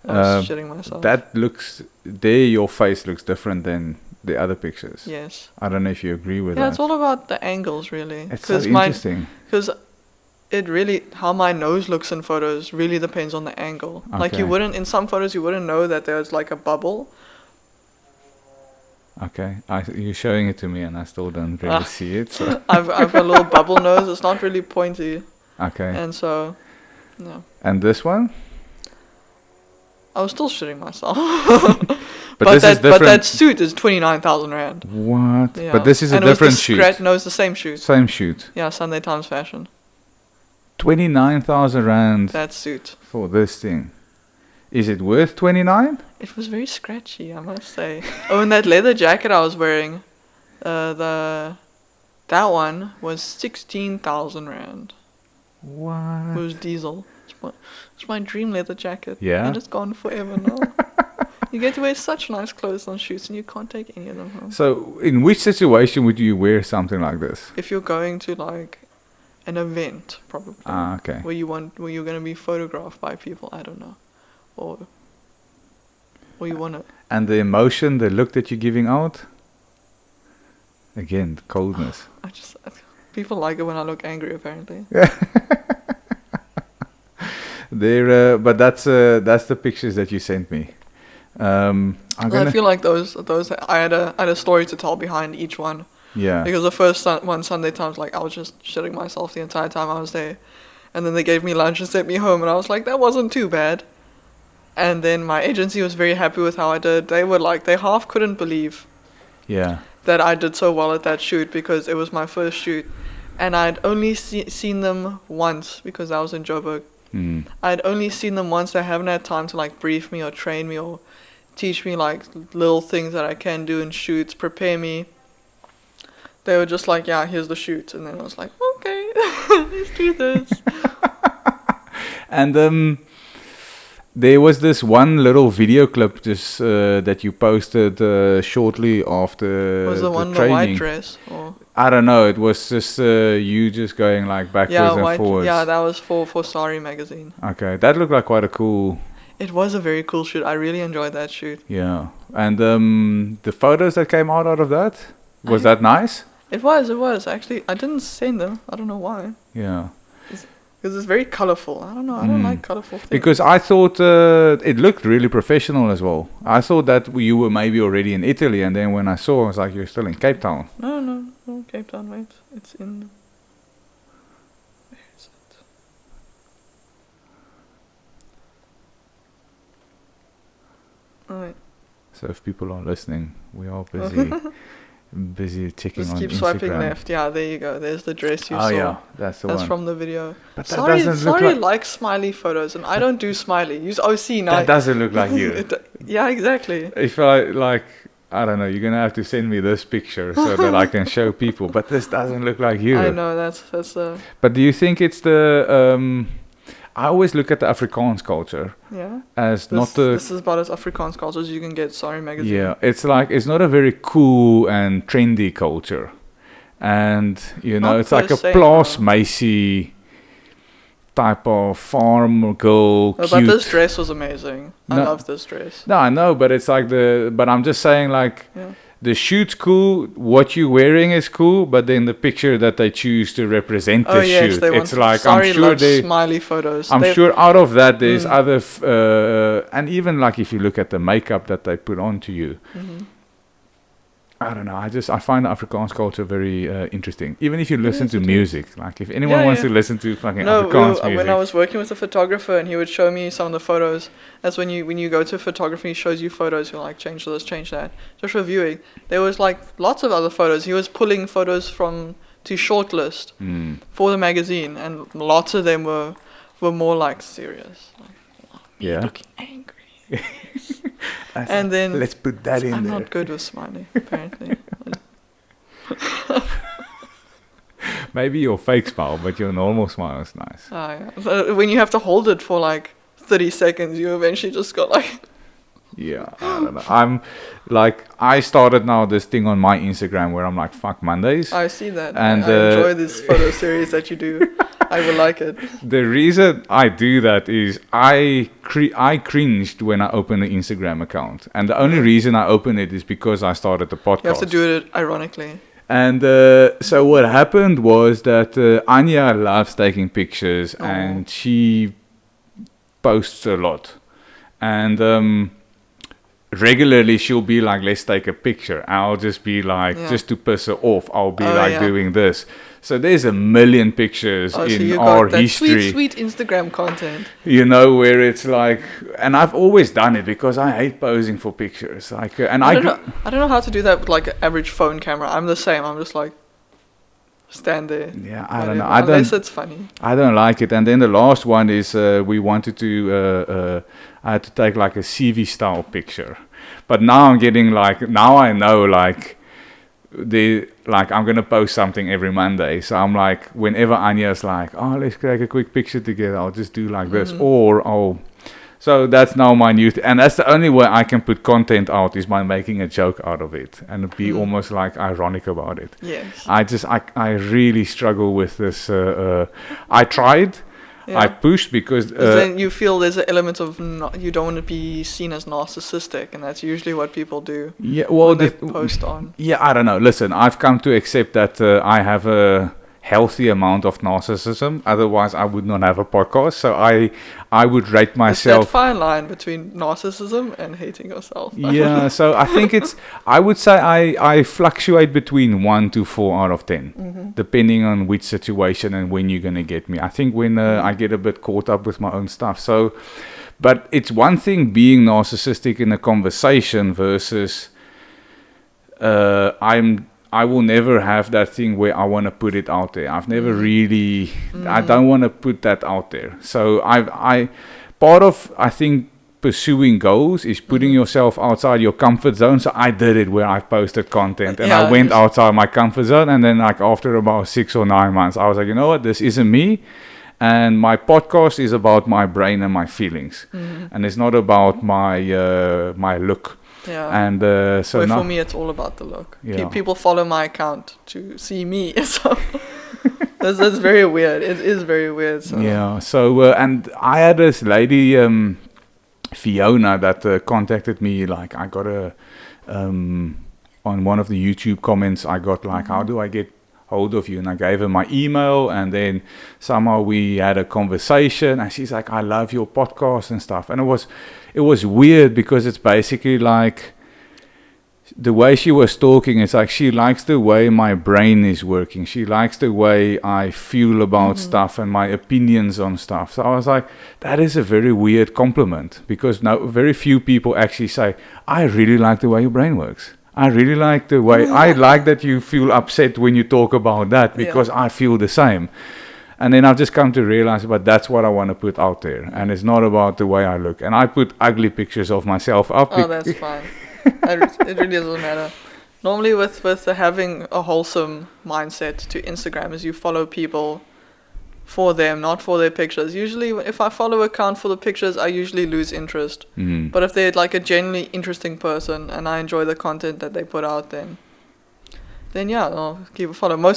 I was shitting myself. Your face looks different than the other pictures. Yes. I don't know if you agree with that. Yeah, it's all about the angles, really. It's so interesting. Because it really, how my nose looks in photos really depends on the angle. Okay. Like in some photos you wouldn't know that there's like a bubble. Okay, you're showing it to me and I still don't really see it. So. I've got a little bubble nose. It's not really pointy. Okay. And so, no. And this one? I was still shitting myself. But that suit is 29,000 rand. What? Yeah. But this is a different shoot. No, it's the same shoot. Same shoot. Yeah, Sunday Times Fashion. 29,000 rand. That suit. For this thing. Is it worth 29? It was very scratchy, I must say. Oh, and that leather jacket I was wearing, that one was 16,000 rand. What? It was diesel. It's my dream leather jacket. Yeah. And it's gone forever now. You get to wear such nice clothes on shoots and you can't take any of them home. So, in which situation would you wear something like this? If you're going to like an event, probably. Ah, okay. Where you're going to be photographed by people, I don't know. Or you want to. And the emotion, the look that you're giving out? Again, the coldness. People like it when I look angry, apparently. But that's the pictures that you sent me. I feel like those I had a story to tell behind each one. Yeah. Because the first one Sunday Times, like I was just shitting myself the entire time I was there, and then they gave me lunch and sent me home, and I was like, that wasn't too bad. And then my agency was very happy with how I did. They were like, they half couldn't believe. Yeah. That I did so well at that shoot because it was my first shoot, and I'd only seen them once because I was in Joburg. Mm. I'd only seen them once. They haven't had time to like brief me or train me or teach me like little things that I can do in shoots, prepare me. They were just like, yeah, here's the shoot. And then I was like, okay, let's do this. And there was this one little video clip just that you posted shortly after was the one training. The white dress? Or? I don't know. It was just you just going like backwards and forwards. Yeah, that was for Sari magazine. Okay, that looked like quite a cool... It was a very cool shoot. I really enjoyed that shoot. Yeah. And the photos that came out of that, was that nice? It was. Actually, I didn't send them. I don't know why. Yeah. Because it's very colorful. I don't know. I don't like colorful things. Because I thought it looked really professional as well. I thought that you were maybe already in Italy, and then when I saw, I was like, you're still in Cape Town. No, Cape Town, wait. It's in... Where is it? Oh, wait. So if people are listening, we are busy checking Just on Instagram. keep swiping left. Yeah, there you go. There's the dress you saw. Oh yeah, that's the one. That's from the video. But that doesn't look like... likes smiley photos, and I don't do smiley. Use OC now. That doesn't look like you. Yeah, exactly. If I don't know, you're gonna have to send me this picture so that I can show people. But this doesn't look like you. I know that's. But do you think it's the? I always look at the Afrikaans culture. Yeah. As this is about as Afrikaans culture as you can get. Sorry, magazine. Yeah, it's like it's not a very cool and trendy culture, and it's like a Plaas Meisie type of farm girl. But this dress was amazing. I love this dress. No, I know, but it's like but I'm just saying like. Yeah. The shoot's cool, what you're wearing is cool, but then the picture that they choose to represent the shoot, it's like, I'm sure they... smiley photos. I'm sure out of that there's other... and even like if you look at the makeup that they put onto you, I don't know, I find the Afrikaans culture very interesting. Even if you listen to music, like if anyone wants to listen to fucking Afrikaans music. When I was working with a photographer and he would show me some of the photos, that's when you go to photography, he shows you photos, you're like, change this, change that. Just reviewing. There was like lots of other photos. He was pulling photos to shortlist for the magazine, and lots of them were more like serious. Like, looking angry. And then let's put that in there. I'm not good with smiley, apparently. Maybe your fake smile, but your normal smile is nice. Oh, yeah. So when you have to hold it for like 30 seconds, you eventually just got like... Yeah, I don't know. I'm like, I started now this thing on my Instagram where I'm like, fuck Mondays. I see that. And I enjoy this photo series that you do. I will like it. the reason I do that is I cringed when I opened the Instagram account. And the only reason I opened it is because I started the podcast. You have to do it ironically. And so what happened was that Anya loves taking pictures and she posts a lot. And regularly she'll be like, let's take a picture. I'll just be like, just to piss her off, I'll be doing this. So there's a million pictures in our history. Sweet Instagram content. You know, where it's like, and I've always done it because I hate posing for pictures. Like, and I don't know how to do that with like an average phone camera. I'm the same. I'm just like, stand there. Yeah, I don't know. Unless it's funny. I don't like it. And then the last one is we wanted to, I had to take like a CV style picture. But now I'm getting like, now I know like, I'm gonna post something every Monday, so I'm like, whenever Anya's like, oh, let's take a quick picture together, I'll just do like this, or so that's now my new and that's the only way I can put content out is by making a joke out of it and be almost like ironic about it. Yes. I really struggle with this. I tried. I pushed because then you feel there's an element of you don't want to be seen as narcissistic, and that's usually what people do. Yeah, well, they post on. Yeah, I don't know. Listen, I've come to accept that I have a healthy amount of narcissism. Otherwise, I would not have a podcast. So I would rate myself. It's that fine line between narcissism and hating yourself. Yeah, so I think I would say I fluctuate between 1 to 4 out of 10, depending on which situation and when you're going to get me. I think when I get a bit caught up with my own stuff. So, but it's one thing being narcissistic in a conversation versus I will never have that thing where I want to put it out there. I've never really, I don't want to put that out there. So part of, I think, pursuing goals is putting yourself outside your comfort zone. So I did it where I posted content and I went outside my comfort zone. And then like after about 6 or 9 months, I was like, you know what, this isn't me. And my podcast is about my brain and my feelings. And it's not about my look. Yeah. And so for me, it's all about the look. Yeah. People follow my account to see me. So that's very weird. It is very weird. So. Yeah. So and I had this lady, Fiona, that contacted me. Like I got on one of the YouTube comments, I got like, how do I get hold of you? And I gave her my email, and then somehow we had a conversation, and she's like, I love your podcast and stuff. And it was weird because it's basically like the way she was talking, it's like she likes the way my brain is working. She likes the way I feel about stuff and my opinions on stuff. So I was like, that is a very weird compliment, because very few people actually say, I really like the way your brain works. I really like the way, I like that you feel upset when you talk about that, because I feel the same. And then I've just come to realize, but that's what I want to put out there. And it's not about the way I look. And I put ugly pictures of myself up. Oh, that's fine. It really doesn't matter. Normally with having a wholesome mindset to Instagram is you follow people for them, not for their pictures. Usually if I follow an account for the pictures, I usually lose interest. But if they're like a genuinely interesting person and I enjoy the content that they put out, then yeah, I'll keep a follow.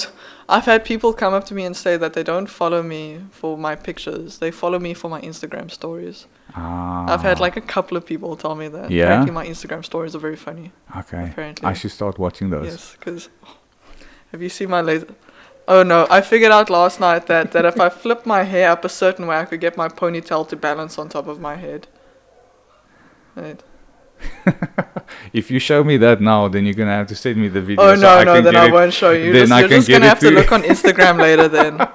I've had people come up to me and say that they don't follow me for my pictures. They follow me for my Instagram stories. I've had like a couple of people tell me that. Yeah? Apparently my Instagram stories are very funny. Okay. Apparently. I should start watching those. Yes, because have you seen my laser? Oh no, I figured out last night that if I flip my hair up a certain way, I could get my ponytail to balance on top of my head. Right. If you show me that now, then you're going to have to send me the video. Oh, no, then I won't show you. You're just going to have to look on Instagram later then.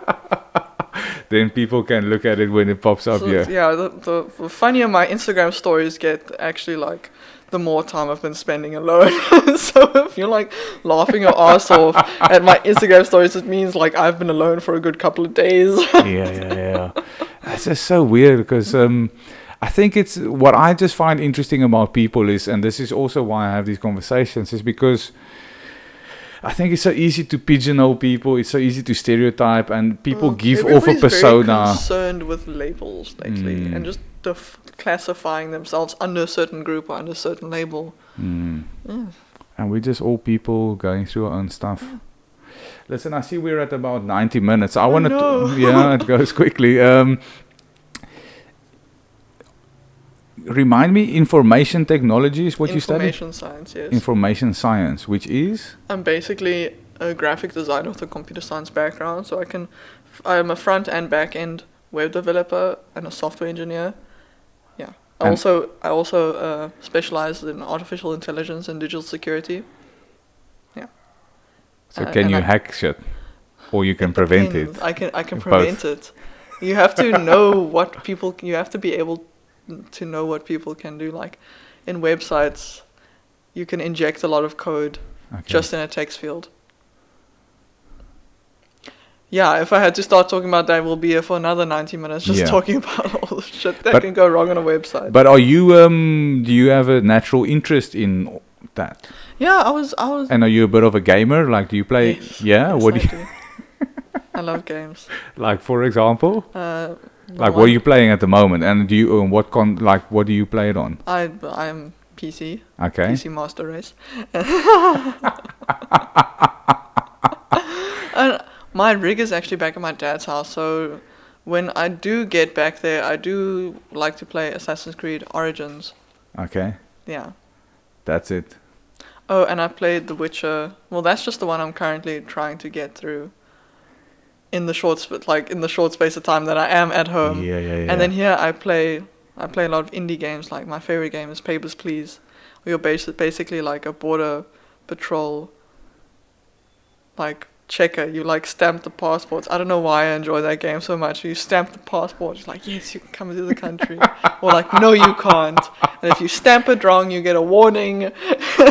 Then people can look at it when it pops up here. Yeah, the funnier my Instagram stories get, actually, like, the more time I've been spending alone. So if you're, like, laughing your ass off at my Instagram stories, it means, like, I've been alone for a good couple of days. Yeah. That's just so weird because... I think it's what I just find interesting about people is, and this is also why I have these conversations, is because I think it's so easy to pigeonhole people. It's so easy to stereotype, and people give off a persona. Everybody's very concerned with labels lately, and just classifying themselves under a certain group or under a certain label. Yeah. And we're just all people going through our own stuff. Listen, I see we're at about 90 minutes. I want to... Yeah, it goes quickly. Remind me, information technology is what you study? Information science, yes. Information science, which is? I'm basically a graphic designer with a computer science background, so I'm a front and back end web developer and a software engineer. Yeah. I also specialize in artificial intelligence and digital security. Yeah. So can you hack shit, or you can prevent it? I can prevent it. You have to know what people. You have to be able to know what people can do. Like in websites, you can inject a lot of code just in a text field. Yeah, if I had to start talking about that, we'll be here for another 90 minutes just talking about all the shit that can go wrong on a website. But are you, do you have a natural interest in that? Yeah, I was. And are you a bit of a gamer? Like, do you play? Yes, yeah, yes, what do you? do. I love games. Like, for example, like what are you playing at the moment? And do you what do you play it on? I'm PC. Okay. PC Master Race. And my rig is actually back at my dad's house, so when I do get back there, I do like to play Assassin's Creed Origins. Okay. Yeah. That's it. Oh, and I played The Witcher. Well, that's just the one I'm currently trying to get through in the short space of time that I am at home. Yeah. And then here I play a lot of indie games. Like my favorite game is Papers, Please. Where you're basically like a border patrol like checker. You like stamp the passports. I don't know why I enjoy that game so much. You stamp the passport. It's like, yes, you can come into the country. Or like, no, you can't. And if you stamp it wrong, you get a warning.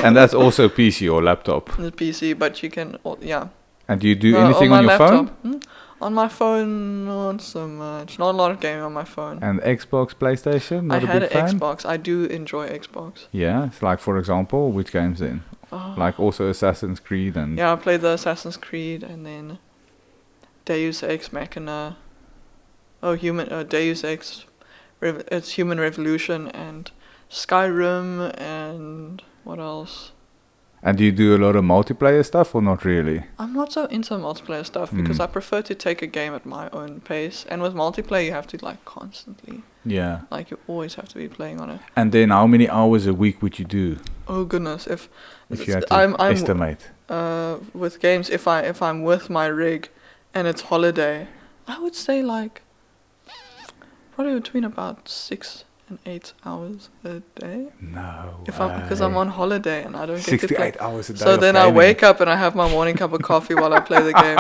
And that's also PC or laptop? The PC, but you can, yeah. And do you do anything on your phone? On my phone, not so much. Not a lot of gaming on my phone. And Xbox, PlayStation? Not I had a big fan? an Xbox. I do enjoy Xbox. Yeah, it's like, for example, which games then? Like also Assassin's Creed and... Yeah, I played the Assassin's Creed and then Deus Ex Machina. Deus Ex, it's Human Revolution and Skyrim and what else? And do you do a lot of multiplayer stuff or not really? I'm not so into multiplayer stuff because I prefer to take a game at my own pace. And with multiplayer, you have to like constantly. Yeah. Like you always have to be playing on it. And then how many hours a week would you do? Oh goodness, if you had to estimate. With games, if I'm with my rig and it's holiday, I would say like probably between about 6 and 8 hours a day. No. Because I'm on holiday and I don't get 6 to to play. 8 hours a day. So then I wake up and I have my morning cup of coffee while I play the game.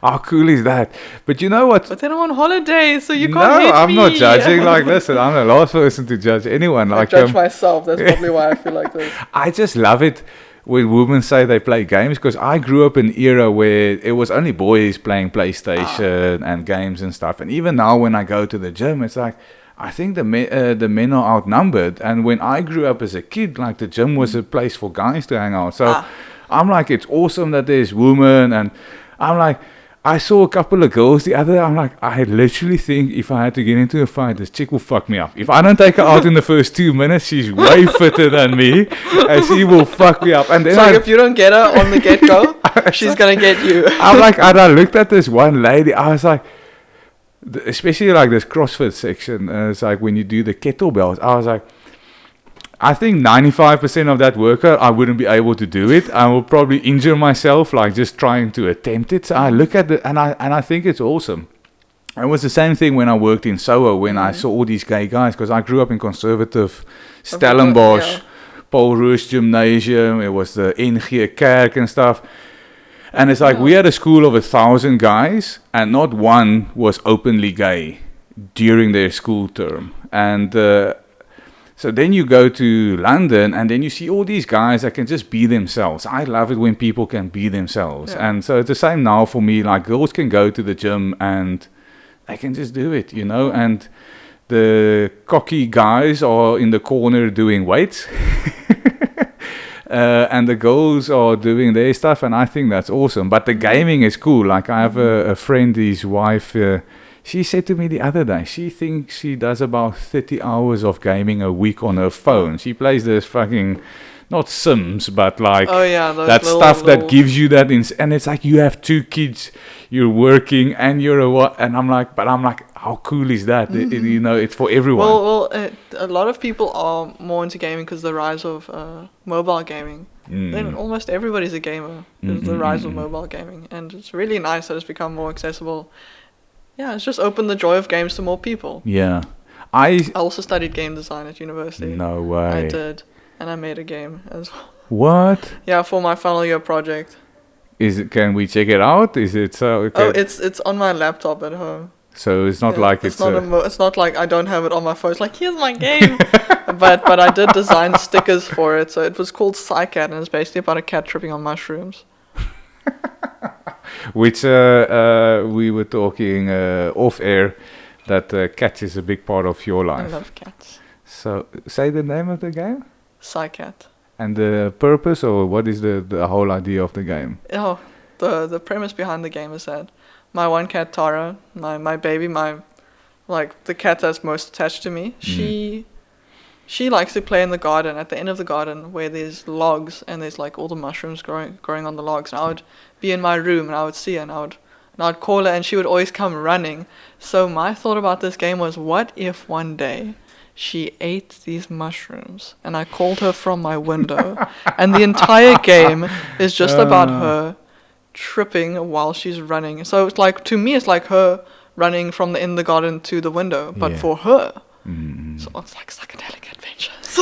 How cool is that? But you know what? But then I'm on holiday, so you can't hate me. No, I'm not judging. Like, listen, I'm the last person to judge anyone. I judge myself. That's probably why I feel like this. I just love it when women say they play games, because I grew up in an era where it was only boys playing PlayStation and games and stuff. And even now when I go to the gym, it's like, I think the men are outnumbered. And when I grew up as a kid, like the gym was a place for guys to hang out. So I'm like, it's awesome that there's women. And I'm like, I saw a couple of girls the other day. I'm like, I literally think if I had to get into a fight, this chick will fuck me up. If I don't take her out in the first 2 minutes, she's way fitter than me, and she will fuck me up. And then so if you don't get her on the get-go, she's going to get you. I'm like, and I looked at this one lady. I was like, especially like this CrossFit section, it's like when you do the kettlebells, I was like, I think 95% of that workout, I wouldn't be able to do it. I will probably injure myself, like just trying to attempt it. So I look at it, and I think it's awesome. It was the same thing when I worked in Soho, when I saw all these gay guys, because I grew up in conservative Stellenbosch, Paul Roos Gymnasium. It was the NG Kerk and stuff. And it's like we had a school of 1,000 guys, and not one was openly gay during their school term. And so then you go to London, and then you see all these guys that can just be themselves. I love it when people can be themselves. Yeah. And so it's the same now for me. Like, girls can go to the gym, and they can just do it, you know. And the cocky guys are in the corner doing weights. And the girls are doing their stuff, and I think that's awesome. But the gaming is cool. Like, I have a friend, his wife... She said to me the other day, she thinks she does about 30 hours of gaming a week on her phone. She plays this fucking, not Sims, but like those that little, stuff that little- gives you that. And it's like you have 2 kids, you're working, and you're a what? And I'm like, how cool is that? You know, it's for everyone. Well, a lot of people are more into gaming because the rise of mobile gaming. Then almost everybody's a gamer. There's the rise of mobile gaming, and it's really nice that it's become more accessible. Yeah, it's just opened the joy of games to more people. Yeah. I also studied game design at university. No way. I did, and I made a game as well. What? Yeah, for my final year project. Can we check it out? Is it so? Okay. Oh, it's on my laptop at home. So it's not like it's it's not like I don't have it on my phone. It's like, here's my game. but I did design stickers for it. So it was called Psycat, and it's basically about a cat tripping on mushrooms. which we were talking off air that cats is a big part of your I life. love cats. So say the name of the game Psycat. and the purpose, or what is the whole idea of the game? Oh, the premise behind the game is that my one cat Tara, my baby, the cat that's most attached to me, she likes to play in the garden, at the end of the garden where there's logs and there's like all the mushrooms growing on the logs. And I would be in my room and I would see her and I'd call her and she would always come running. So my thought about this game was, what if one day she ate these mushrooms and I called her from my window and the entire game is just about her tripping while she's running. So it's like, to me, it's like her running from the end of the garden to the window, but for her. So it's like psychedelic adventures.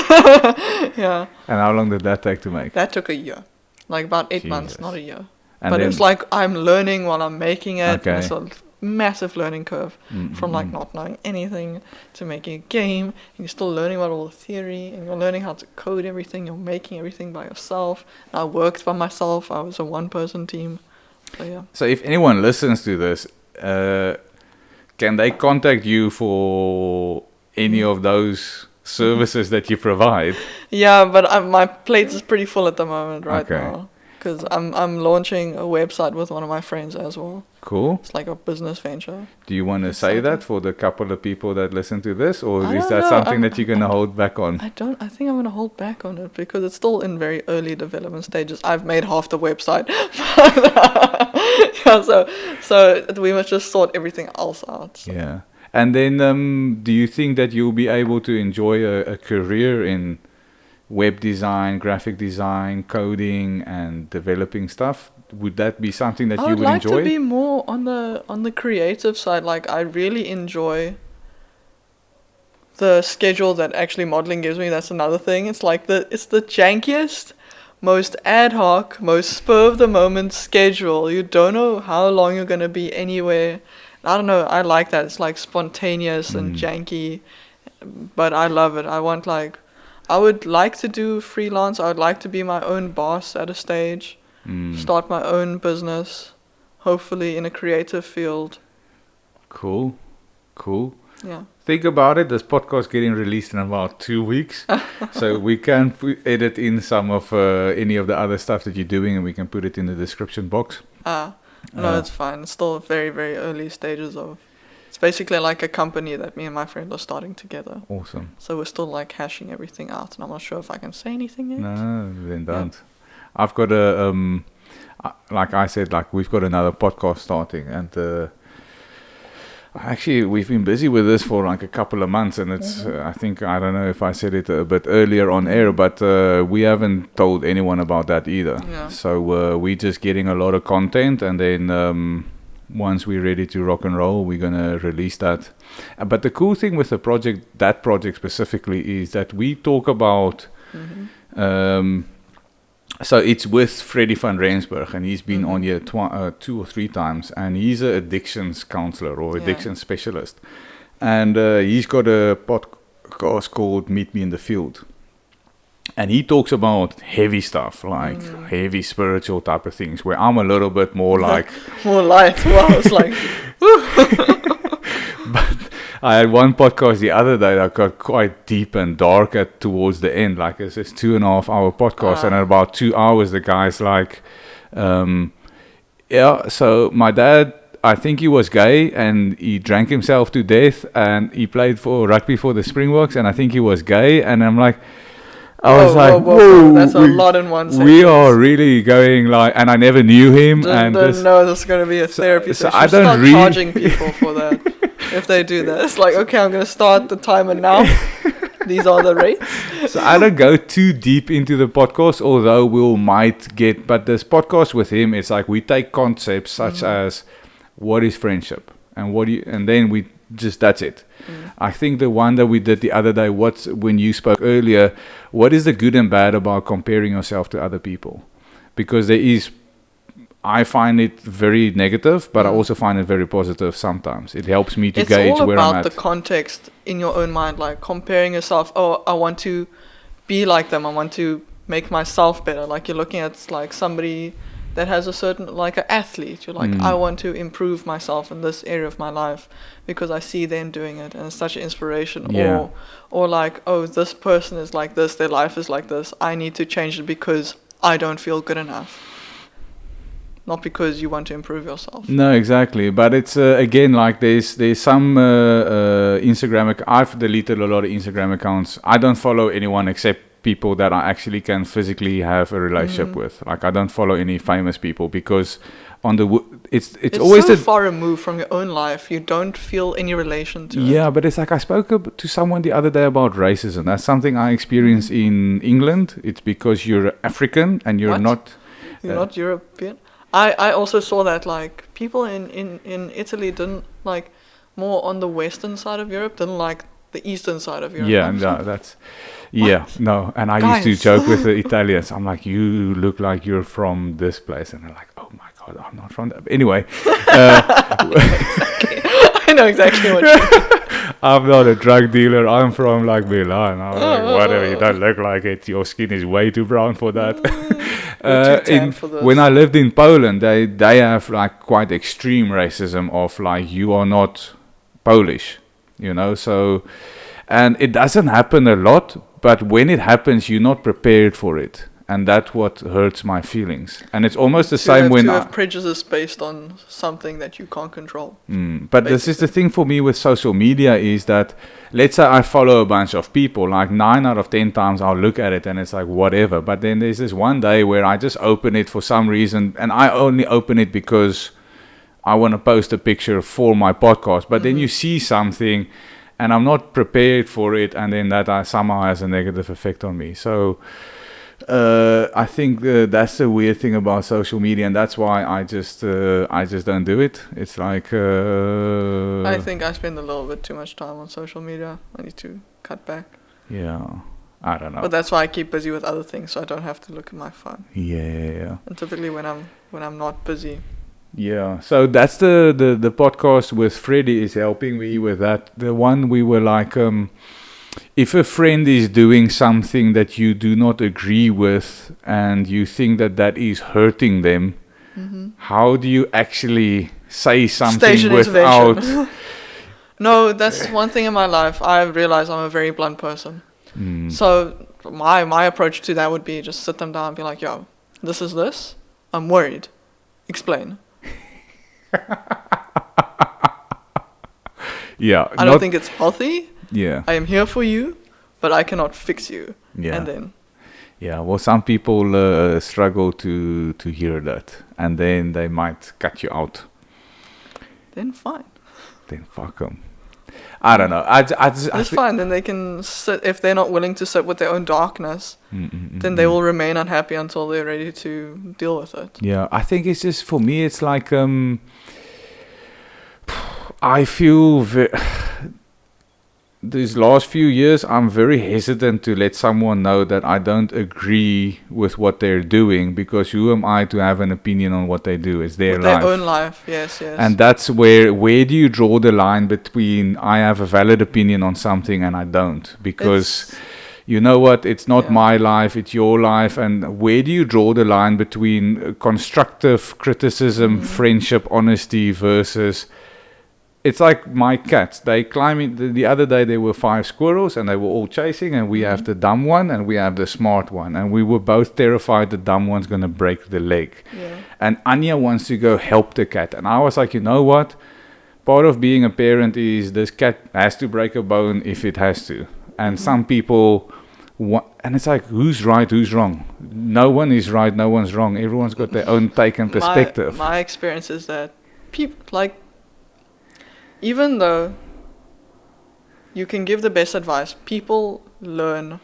Yeah. And how long did that take to make? That took a year. Like about 8 months, not a year. And but then it's like I'm learning while I'm making it. Okay. It's a massive learning curve from like not knowing anything to making a game. And you're still learning about all the theory and you're learning how to code everything. You're making everything by yourself. And I worked by myself. I was a one-person team. So yeah. So if anyone listens to this, can they contact you for any of those services that you provide? Yeah, but my plate is pretty full at the moment right Okay. now. Because I'm launching a website with one of my friends as well. Cool. It's like a business venture. Do you want to say Exciting. that for the couple of people that listen to this, or I is don't that know. something that you're going to hold back on? I think I'm going to hold back on it because it's still in very early development stages. I've made half the website. Yeah, so we must just sort everything else out. So. Yeah. And then do you think that you'll be able to enjoy a career in web design, graphic design, coding, and developing stuff? Would that be something that I you would would like enjoy? to be more on the creative side. Like I really enjoy the schedule that actually modeling gives me. That's another thing. It's like it's the jankiest, most ad hoc, most spur of the moment schedule. You don't know how long you're gonna be anywhere. I don't know. I like that. It's like spontaneous and janky, but I love it. I would like to do freelance. I would like to be my own boss at a stage. Start my own business, hopefully in a creative field. Cool. Yeah. Think about it. This podcast getting released in about 2 weeks, so we can edit in some of any of the other stuff that you're doing, and we can put it in the description box. No, it's fine. It's still very, very early stages of. It's basically like a company that me and my friend are starting together. Awesome. So we're still like hashing everything out, and I'm not sure if I can say anything yet. No, then don't. I've got like I said, like we've got another podcast starting, and actually we've been busy with this for like a couple of months, and it's I don't know if I said it a bit earlier on air, but we haven't told anyone about that either. Yeah. So we're just getting a lot of content, and then once we're ready to rock and roll, we're gonna release that. But the cool thing with that project specifically, is that we talk about. So it's with Freddie van Rensburg, and he's been on here 2 or 3 times, and he's an addictions counselor or addiction specialist, and he's got a podcast called Meet Me in the Field, and he talks about heavy stuff, like heavy spiritual type of things, where I'm a little bit more like More light. Wow, it's like. but I had one podcast the other day that got quite deep and dark towards the end. Like it's this 2.5 hour podcast, and at about 2 hours, the guy's like, so my dad I think he was gay, and he drank himself to death, and he played for rugby for the Springboks, and I think he was gay, and I'm like, whoa, that's a lot in one sentence. We are really going like, and I never knew him, Don't know this is going to be a therapy session. I don't start charging people for that if they do that. It's like, okay, I'm going to start the timer now. These are the rates. So I don't go too deep into the podcast, although but this podcast with him, it's like we take concepts such as what is friendship and then we just, that's it. I think the one that we did the other day, when you spoke earlier, what is the good and bad about comparing yourself to other people? Because I find it very negative, but I also find it very positive sometimes. It helps me to gauge where I'm at. It's all about the context in your own mind, like comparing yourself. Oh, I want to be like them. I want to make myself better. Like you're looking at like somebody that has a certain, like an athlete. You're like, I want to improve myself in this area of my life because I see them doing it and it's such an inspiration. Yeah. Or like, oh, this person is like this. Their life is like this. I need to change it because I don't feel good enough. Not because you want to improve yourself. No, exactly. But it's again like there's some Instagram. I've deleted a lot of Instagram accounts. I don't follow anyone except people that I actually can physically have a relationship with. Like I don't follow any famous people because it's always so far removed from your own life. You don't feel any relation to it. Yeah, but it's like I spoke to someone the other day about racism. That's something I experienced in England. It's because you're African and you're not. You're not European. I also saw that like people in Italy didn't like more on the western side of Europe didn't like the eastern side of Europe. Yeah, no, that's no. And I used to joke with the Italians. I'm like, you look like you're from this place, and they're like, oh my god, I'm not from that. Anyway, I know exactly what you mean. I'm not a drug dealer. I'm from like Milan. I'm like, whatever. You don't look like it. Your skin is way too brown for that. When I lived in Poland, they have like quite extreme racism of like you are not Polish, you know. So, and it doesn't happen a lot, but when it happens, you're not prepared for it, and that's what hurts my feelings. And it's almost the same when you have prejudice based on something that you can't control. But this is the thing for me with social media is that, let's say I follow a bunch of people, like 9 out of 10 times I'll look at it and it's like whatever. But then there's this one day where I just open it for some reason, and I only open it because I want to post a picture for my podcast. But then you see something and I'm not prepared for it, and then that somehow has a negative effect on me. So I think that's the weird thing about social media, and that's why I just don't do it. It's like I think I spend a little bit too much time on social media. I need to cut back. Yeah, I don't know. But that's why I keep busy with other things, so I don't have to look at my phone. Yeah. And typically when I'm not busy. Yeah. So that's the podcast with Freddie is helping me with that. The one we were like, if a friend is doing something that you do not agree with and you think that is hurting them, how do you actually say something without... No, that's one thing in my life. I realize I'm a very blunt person. So my approach to that would be just sit them down and be like, yo, this is this. I'm worried. Explain. Yeah. I don't think it's healthy. Yeah. I am here for you, but I cannot fix you. Yeah. And then. Yeah, well, some people struggle to hear that, and then they might cut you out. Then fine. Then fuck them. I don't know. It's fine. Then they can sit. If they're not willing to sit with their own darkness, then they will remain unhappy until they're ready to deal with it. Yeah, I think it's just, for me, it's like I feel these last few years, I'm very hesitant to let someone know that I don't agree with what they're doing, because who am I to have an opinion on what they do? It's their life. Their own life, yes. And that's where do you draw the line between I have a valid opinion on something and I don't? Because you know what? It's not my life, it's your life. And where do you draw the line between constructive criticism, friendship, honesty versus it's like my cats. They climb in. The other day there were 5 squirrels and they were all chasing, and we have the dumb one and we have the smart one, and we were both terrified the dumb one's going to break the leg. Yeah. And Anya wants to go help the cat, and I was like, you know what? Part of being a parent is this cat has to break a bone if it has to. And some people and it's like, who's right, who's wrong? No one is right, no one's wrong. Everyone's got their own take and perspective. My experience is that people, like, even though you can give the best advice, people learn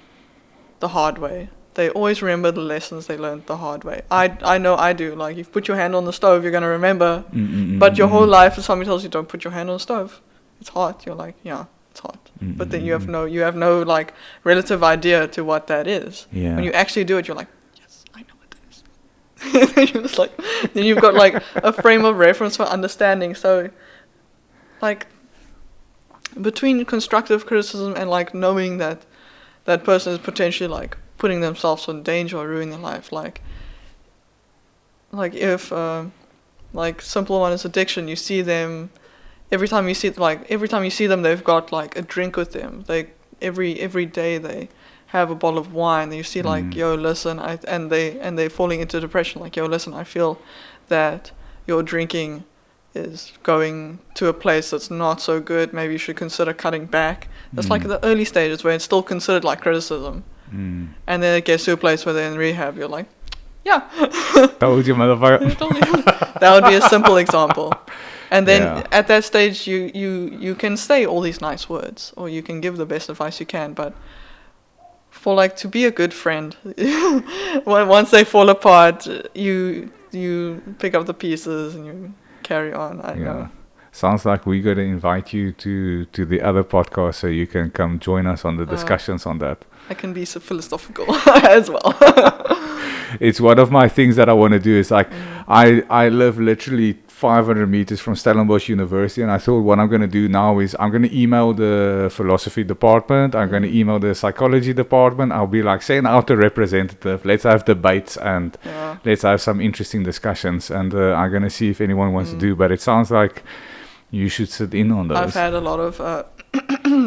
the hard way. They always remember the lessons they learned the hard way. I know I do. Like, you put your hand on the stove, you're going to remember. But your whole life, if somebody tells you don't put your hand on the stove, it's hot. You're like, yeah, it's hot. But then you have no like relative idea to what that is. Yeah. When you actually do it, you're like, yes, I know what that is. Then you're just like, then you've got like a frame of reference for understanding. So, like, between constructive criticism and like knowing that that person is potentially like putting themselves in danger or ruining their life, like if like simple one is addiction, you see them every time you see them, they've got like a drink with them. They every day they have a bottle of wine. And you see like, yo, listen, and they're falling into depression. Like, yo, listen, I feel that your drinking is going to a place that's not so good. Maybe you should consider cutting back. That's like the early stages where it's still considered like criticism. And then it gets to a place where they're in rehab. You're like, yeah. Told you, motherfucker. That would be a simple example. And then at that stage, you can say all these nice words, or you can give the best advice you can. But for like to be a good friend, once they fall apart, you pick up the pieces and you carry on. I know. Sounds like we got to invite you to the other podcast so you can come join us on the discussions on that. I can be so philosophical as well. It's one of my things that I want to do. Is like, I live literally 500 meters from Stellenbosch University, and I thought what I'm going to do now is I'm going to email the philosophy department, I'm going to email the psychology department. I'll be like, send out a representative, let's have debates and let's have some interesting discussions, and I'm going to see if anyone wants to do. But it sounds like you should sit in on those. I've had a lot of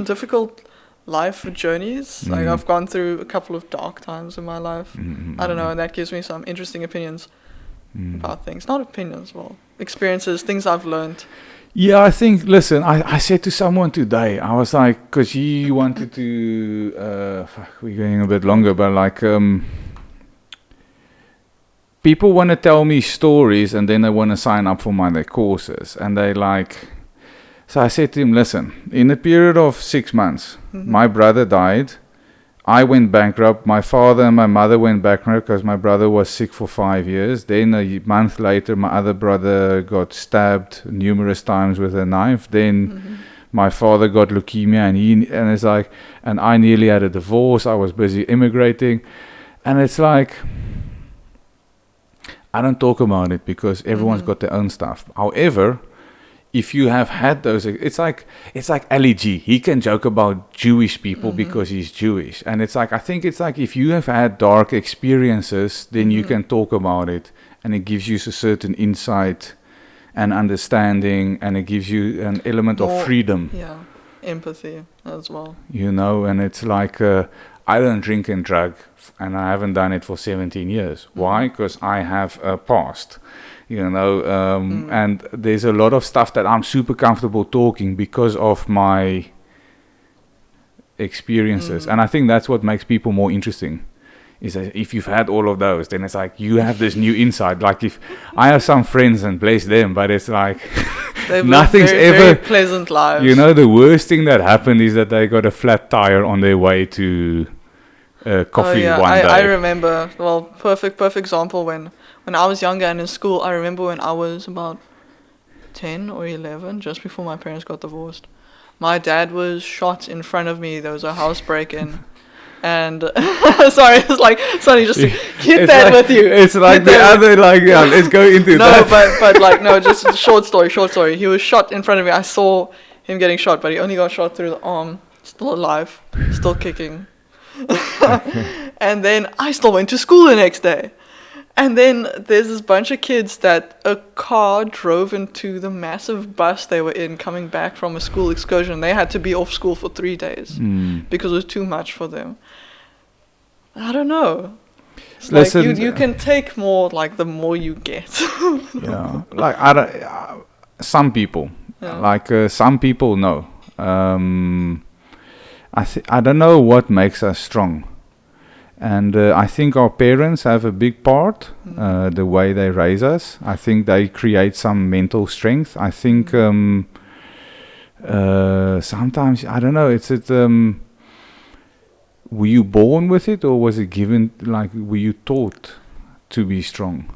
difficult life journeys. Like, I've gone through a couple of dark times in my life. I don't know, and that gives me some interesting opinions about things. Not opinions, well, experiences, things I've learned. Yeah, I think, listen, I said to someone today, I was like, because he wanted to, we're going a bit longer, but like, people want to tell me stories and then they want to sign up for their courses, and they like, so I said to him, listen, in a period of 6 months, my brother died, I went bankrupt, my father and my mother went bankrupt because my brother was sick for 5 years. Then a month later, my other brother got stabbed numerous times with a knife. Then my father got leukemia, and it's like, and I nearly had a divorce. I was busy immigrating, and it's like, I don't talk about it because everyone's got their own stuff. However, if you have had those, it's like Ali G. He can joke about Jewish people because he's Jewish. And it's like, I think it's like, if you have had dark experiences, then you can talk about it, and it gives you a certain insight and understanding, and it gives you an element of freedom. Yeah, empathy as well. You know, and it's like, I don't drink and drug, and I haven't done it for 17 years. Why? Because I have a past. You know, and there's a lot of stuff that I'm super comfortable talking because of my experiences. And I think that's what makes people more interesting, is that if you've had all of those, then it's like you have this new insight. Like, if I have some friends, and bless them, but it's like nothing's very pleasant lives. You know, the worst thing that happened is that they got a flat tire on their way to coffee one day. I remember, well, perfect example, when I was younger and in school, I remember when I was about 10 or 11, just before my parents got divorced, my dad was shot in front of me. There was a house break-in. And, sorry, it's like, sorry, just to get that like, with you. It's like the other, like, yeah, let's go into that. No, but like, no, just a short story. He was shot in front of me. I saw him getting shot, but he only got shot through the arm. Still alive, still kicking. And then I still went to school the next day. And then there's this bunch of kids that a car drove into the massive bus they were in coming back from a school excursion. They had to be off school for 3 days because it was too much for them. I don't know. It's Listen, like you can take more, like the more you get. Yeah, like I don't, some people, some people know. I don't know what makes us strong, and I think our parents have a big part. The way they raise us, I think they create some mental strength. I think sometimes I don't know. Were you born with it, or was it given? Like, were you taught to be strong?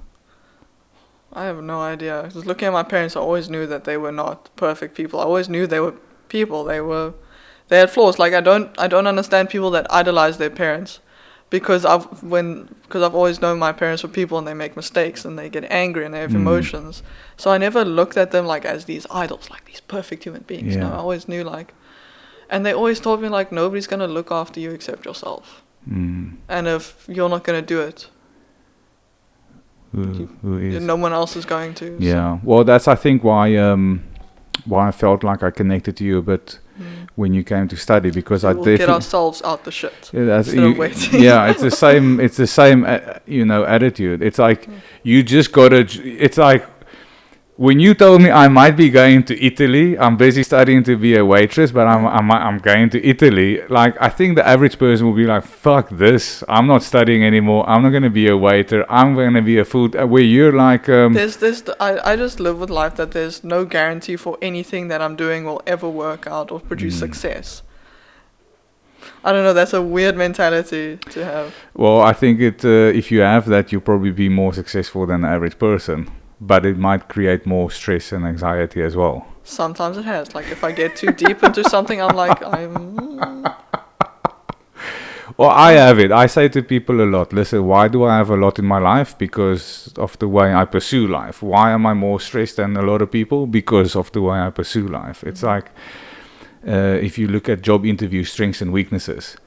I have no idea. Just looking at my parents, I always knew that they were not perfect people. I always knew they were people. They had flaws. Like I don't understand people that idolize their parents, because I've always known my parents were people and they make mistakes and they get angry and they have emotions. So I never looked at them like as these idols, like these perfect human beings. Yeah. No, I always knew like, and they always told me like nobody's gonna look after you except yourself. And if you're not gonna do it, who is? no one else is going to. Yeah. Well, that's I think why I felt like I connected to you a bit when you came to study, because I We'll definitely get ourselves out the shit. Yeah, instead of waiting. yeah, it's the same. It's the same. Attitude. It's like you just gotta. It's like when you told me I might be going to Italy. I'm busy studying to be a waitress, but I'm going to Italy. Like I think the average person will be like, "Fuck this! I'm not studying anymore. I'm not gonna be a waiter. I'm gonna be a food." Where you're like, I just live with life that there's no guarantee for anything that I'm doing will ever work out or produce success. I don't know. That's a weird mentality to have. Well, I think if you have that, you'll probably be more successful than the average person. But it might create more stress and anxiety as well. Sometimes it has. Like if I get too deep into something, I'm like, Well, I have it. I say to people a lot, listen, why do I have a lot in my life? Because of the way I pursue life. Why am I more stressed than a lot of people? Because of the way I pursue life. It's like, if you look at job interview strengths and weaknesses,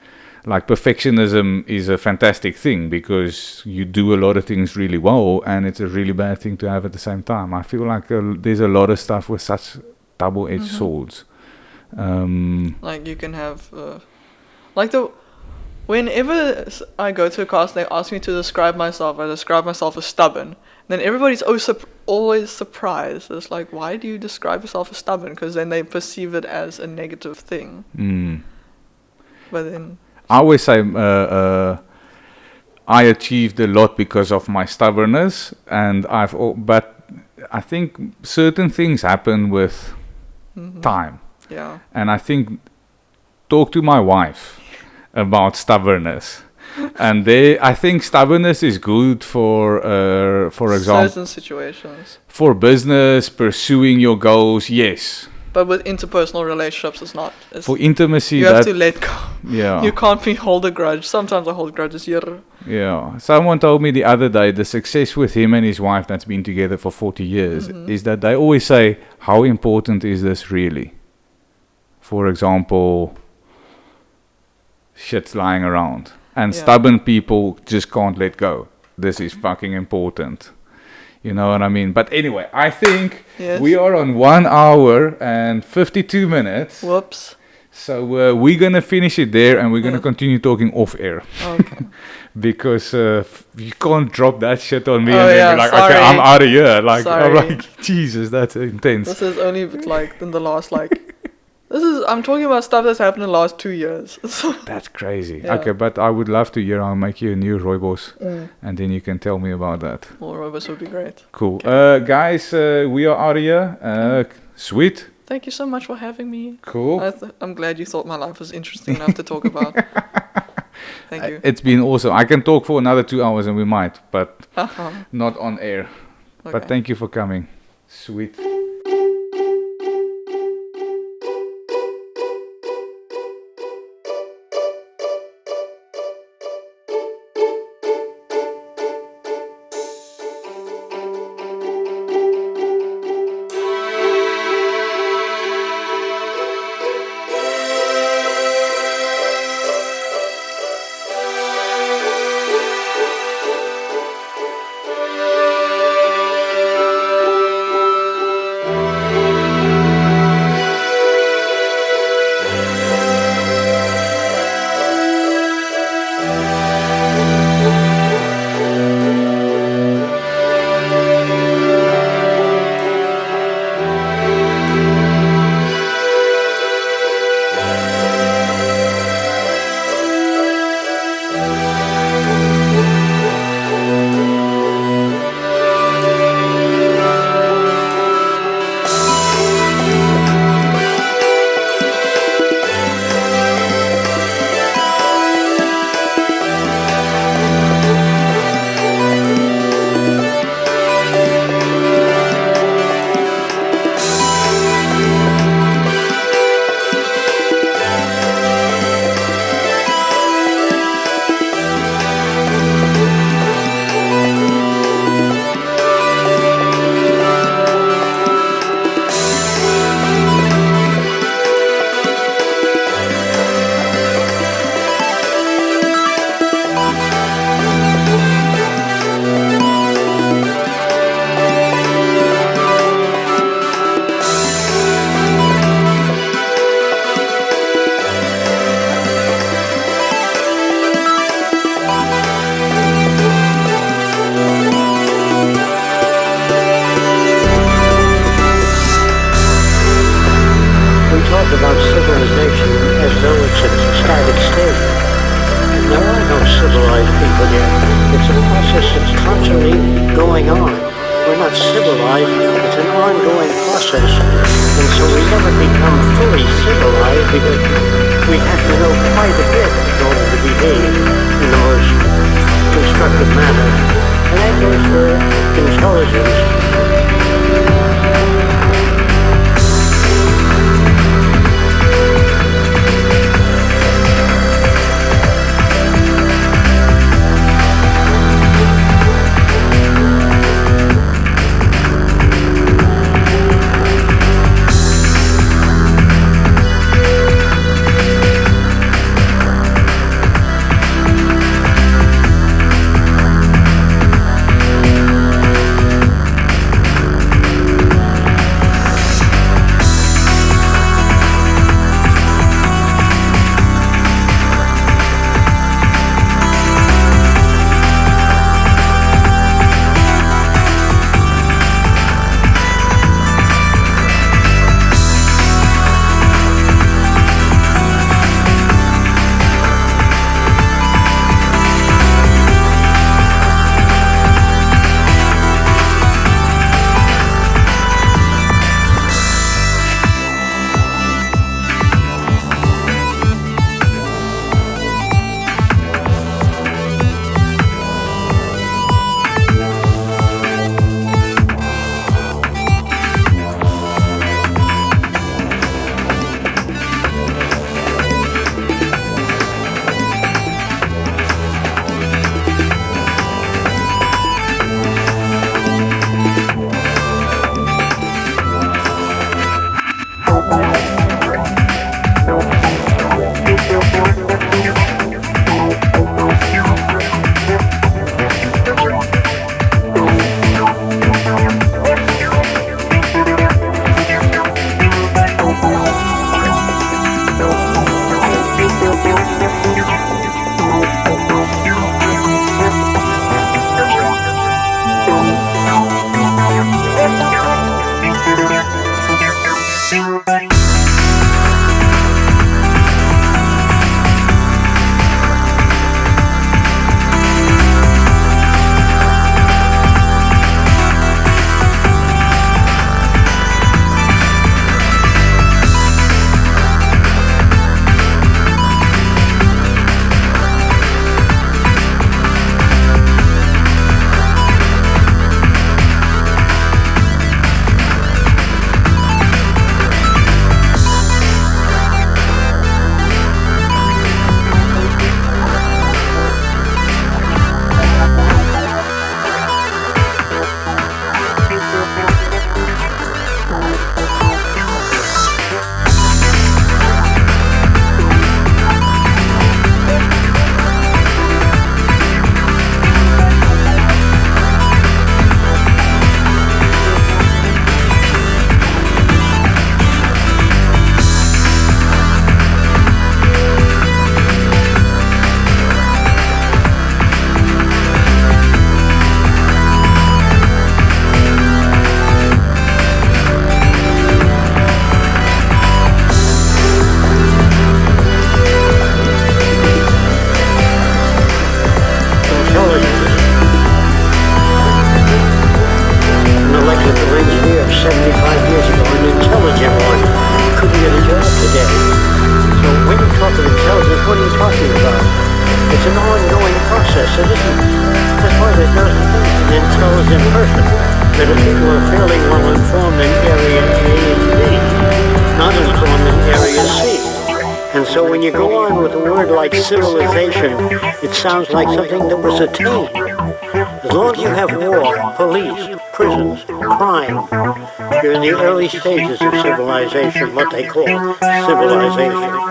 like perfectionism is a fantastic thing because you do a lot of things really well, and it's a really bad thing to have at the same time. I feel like there's a lot of stuff with such double-edged swords. like you can have, whenever I go to a class, they ask me to describe myself. I describe myself as stubborn. Then everybody's always surprised. It's like, why do you describe yourself as stubborn? Because then they perceive it as a negative thing. But then I always say I achieved a lot because of my stubbornness, and but I think certain things happen with time. Yeah. And I think talk to my wife about stubbornness. And I think stubbornness is good for example, certain situations. For business, pursuing your goals, yes. But with interpersonal relationships, it's not. For intimacy, you have to let go. Yeah. You can't hold a grudge. Sometimes I hold grudges here. Yeah. Someone told me the other day the success with him and his wife that's been together for 40 years is that they always say, how important is this really? For example, shit's lying around. And stubborn people just can't let go. This is fucking important. You know what I mean? But anyway, I think we are on 1 hour and 52 minutes. Whoops. So we're going to finish it there, and we're going to continue talking off air. Okay. Because you can't drop that shit on me and then be like, sorry. okay, I'm out of here. Like, Sorry. I'm like, Jesus, that's intense. This is only like in the last I'm talking about stuff that's happened in the last 2 years. That's crazy. Yeah. Okay, but I would love to hear. I'll make you a new rooibos, and then you can tell me about that. More rooibos would be great. Cool. Okay. Guys, we are out of here. Sweet. Thank you so much for having me. Cool. I'm glad you thought my life was interesting enough to talk about. Thank you. It's been awesome. I can talk for another 2 hours, and we might, but not on air. Okay. But thank you for coming. Sweet. private state. And there are no civilized people yet. It's a process that's constantly going on. We're not civilized, it's an ongoing process. And so we never become fully civilized because we have to know quite a bit in order to behave in the most constructive manner. And that goes for intelligence. Civilization, it sounds like something that was attained. As long as you have war, police, prisons, crime, you're in the early stages of civilization, what they call civilization.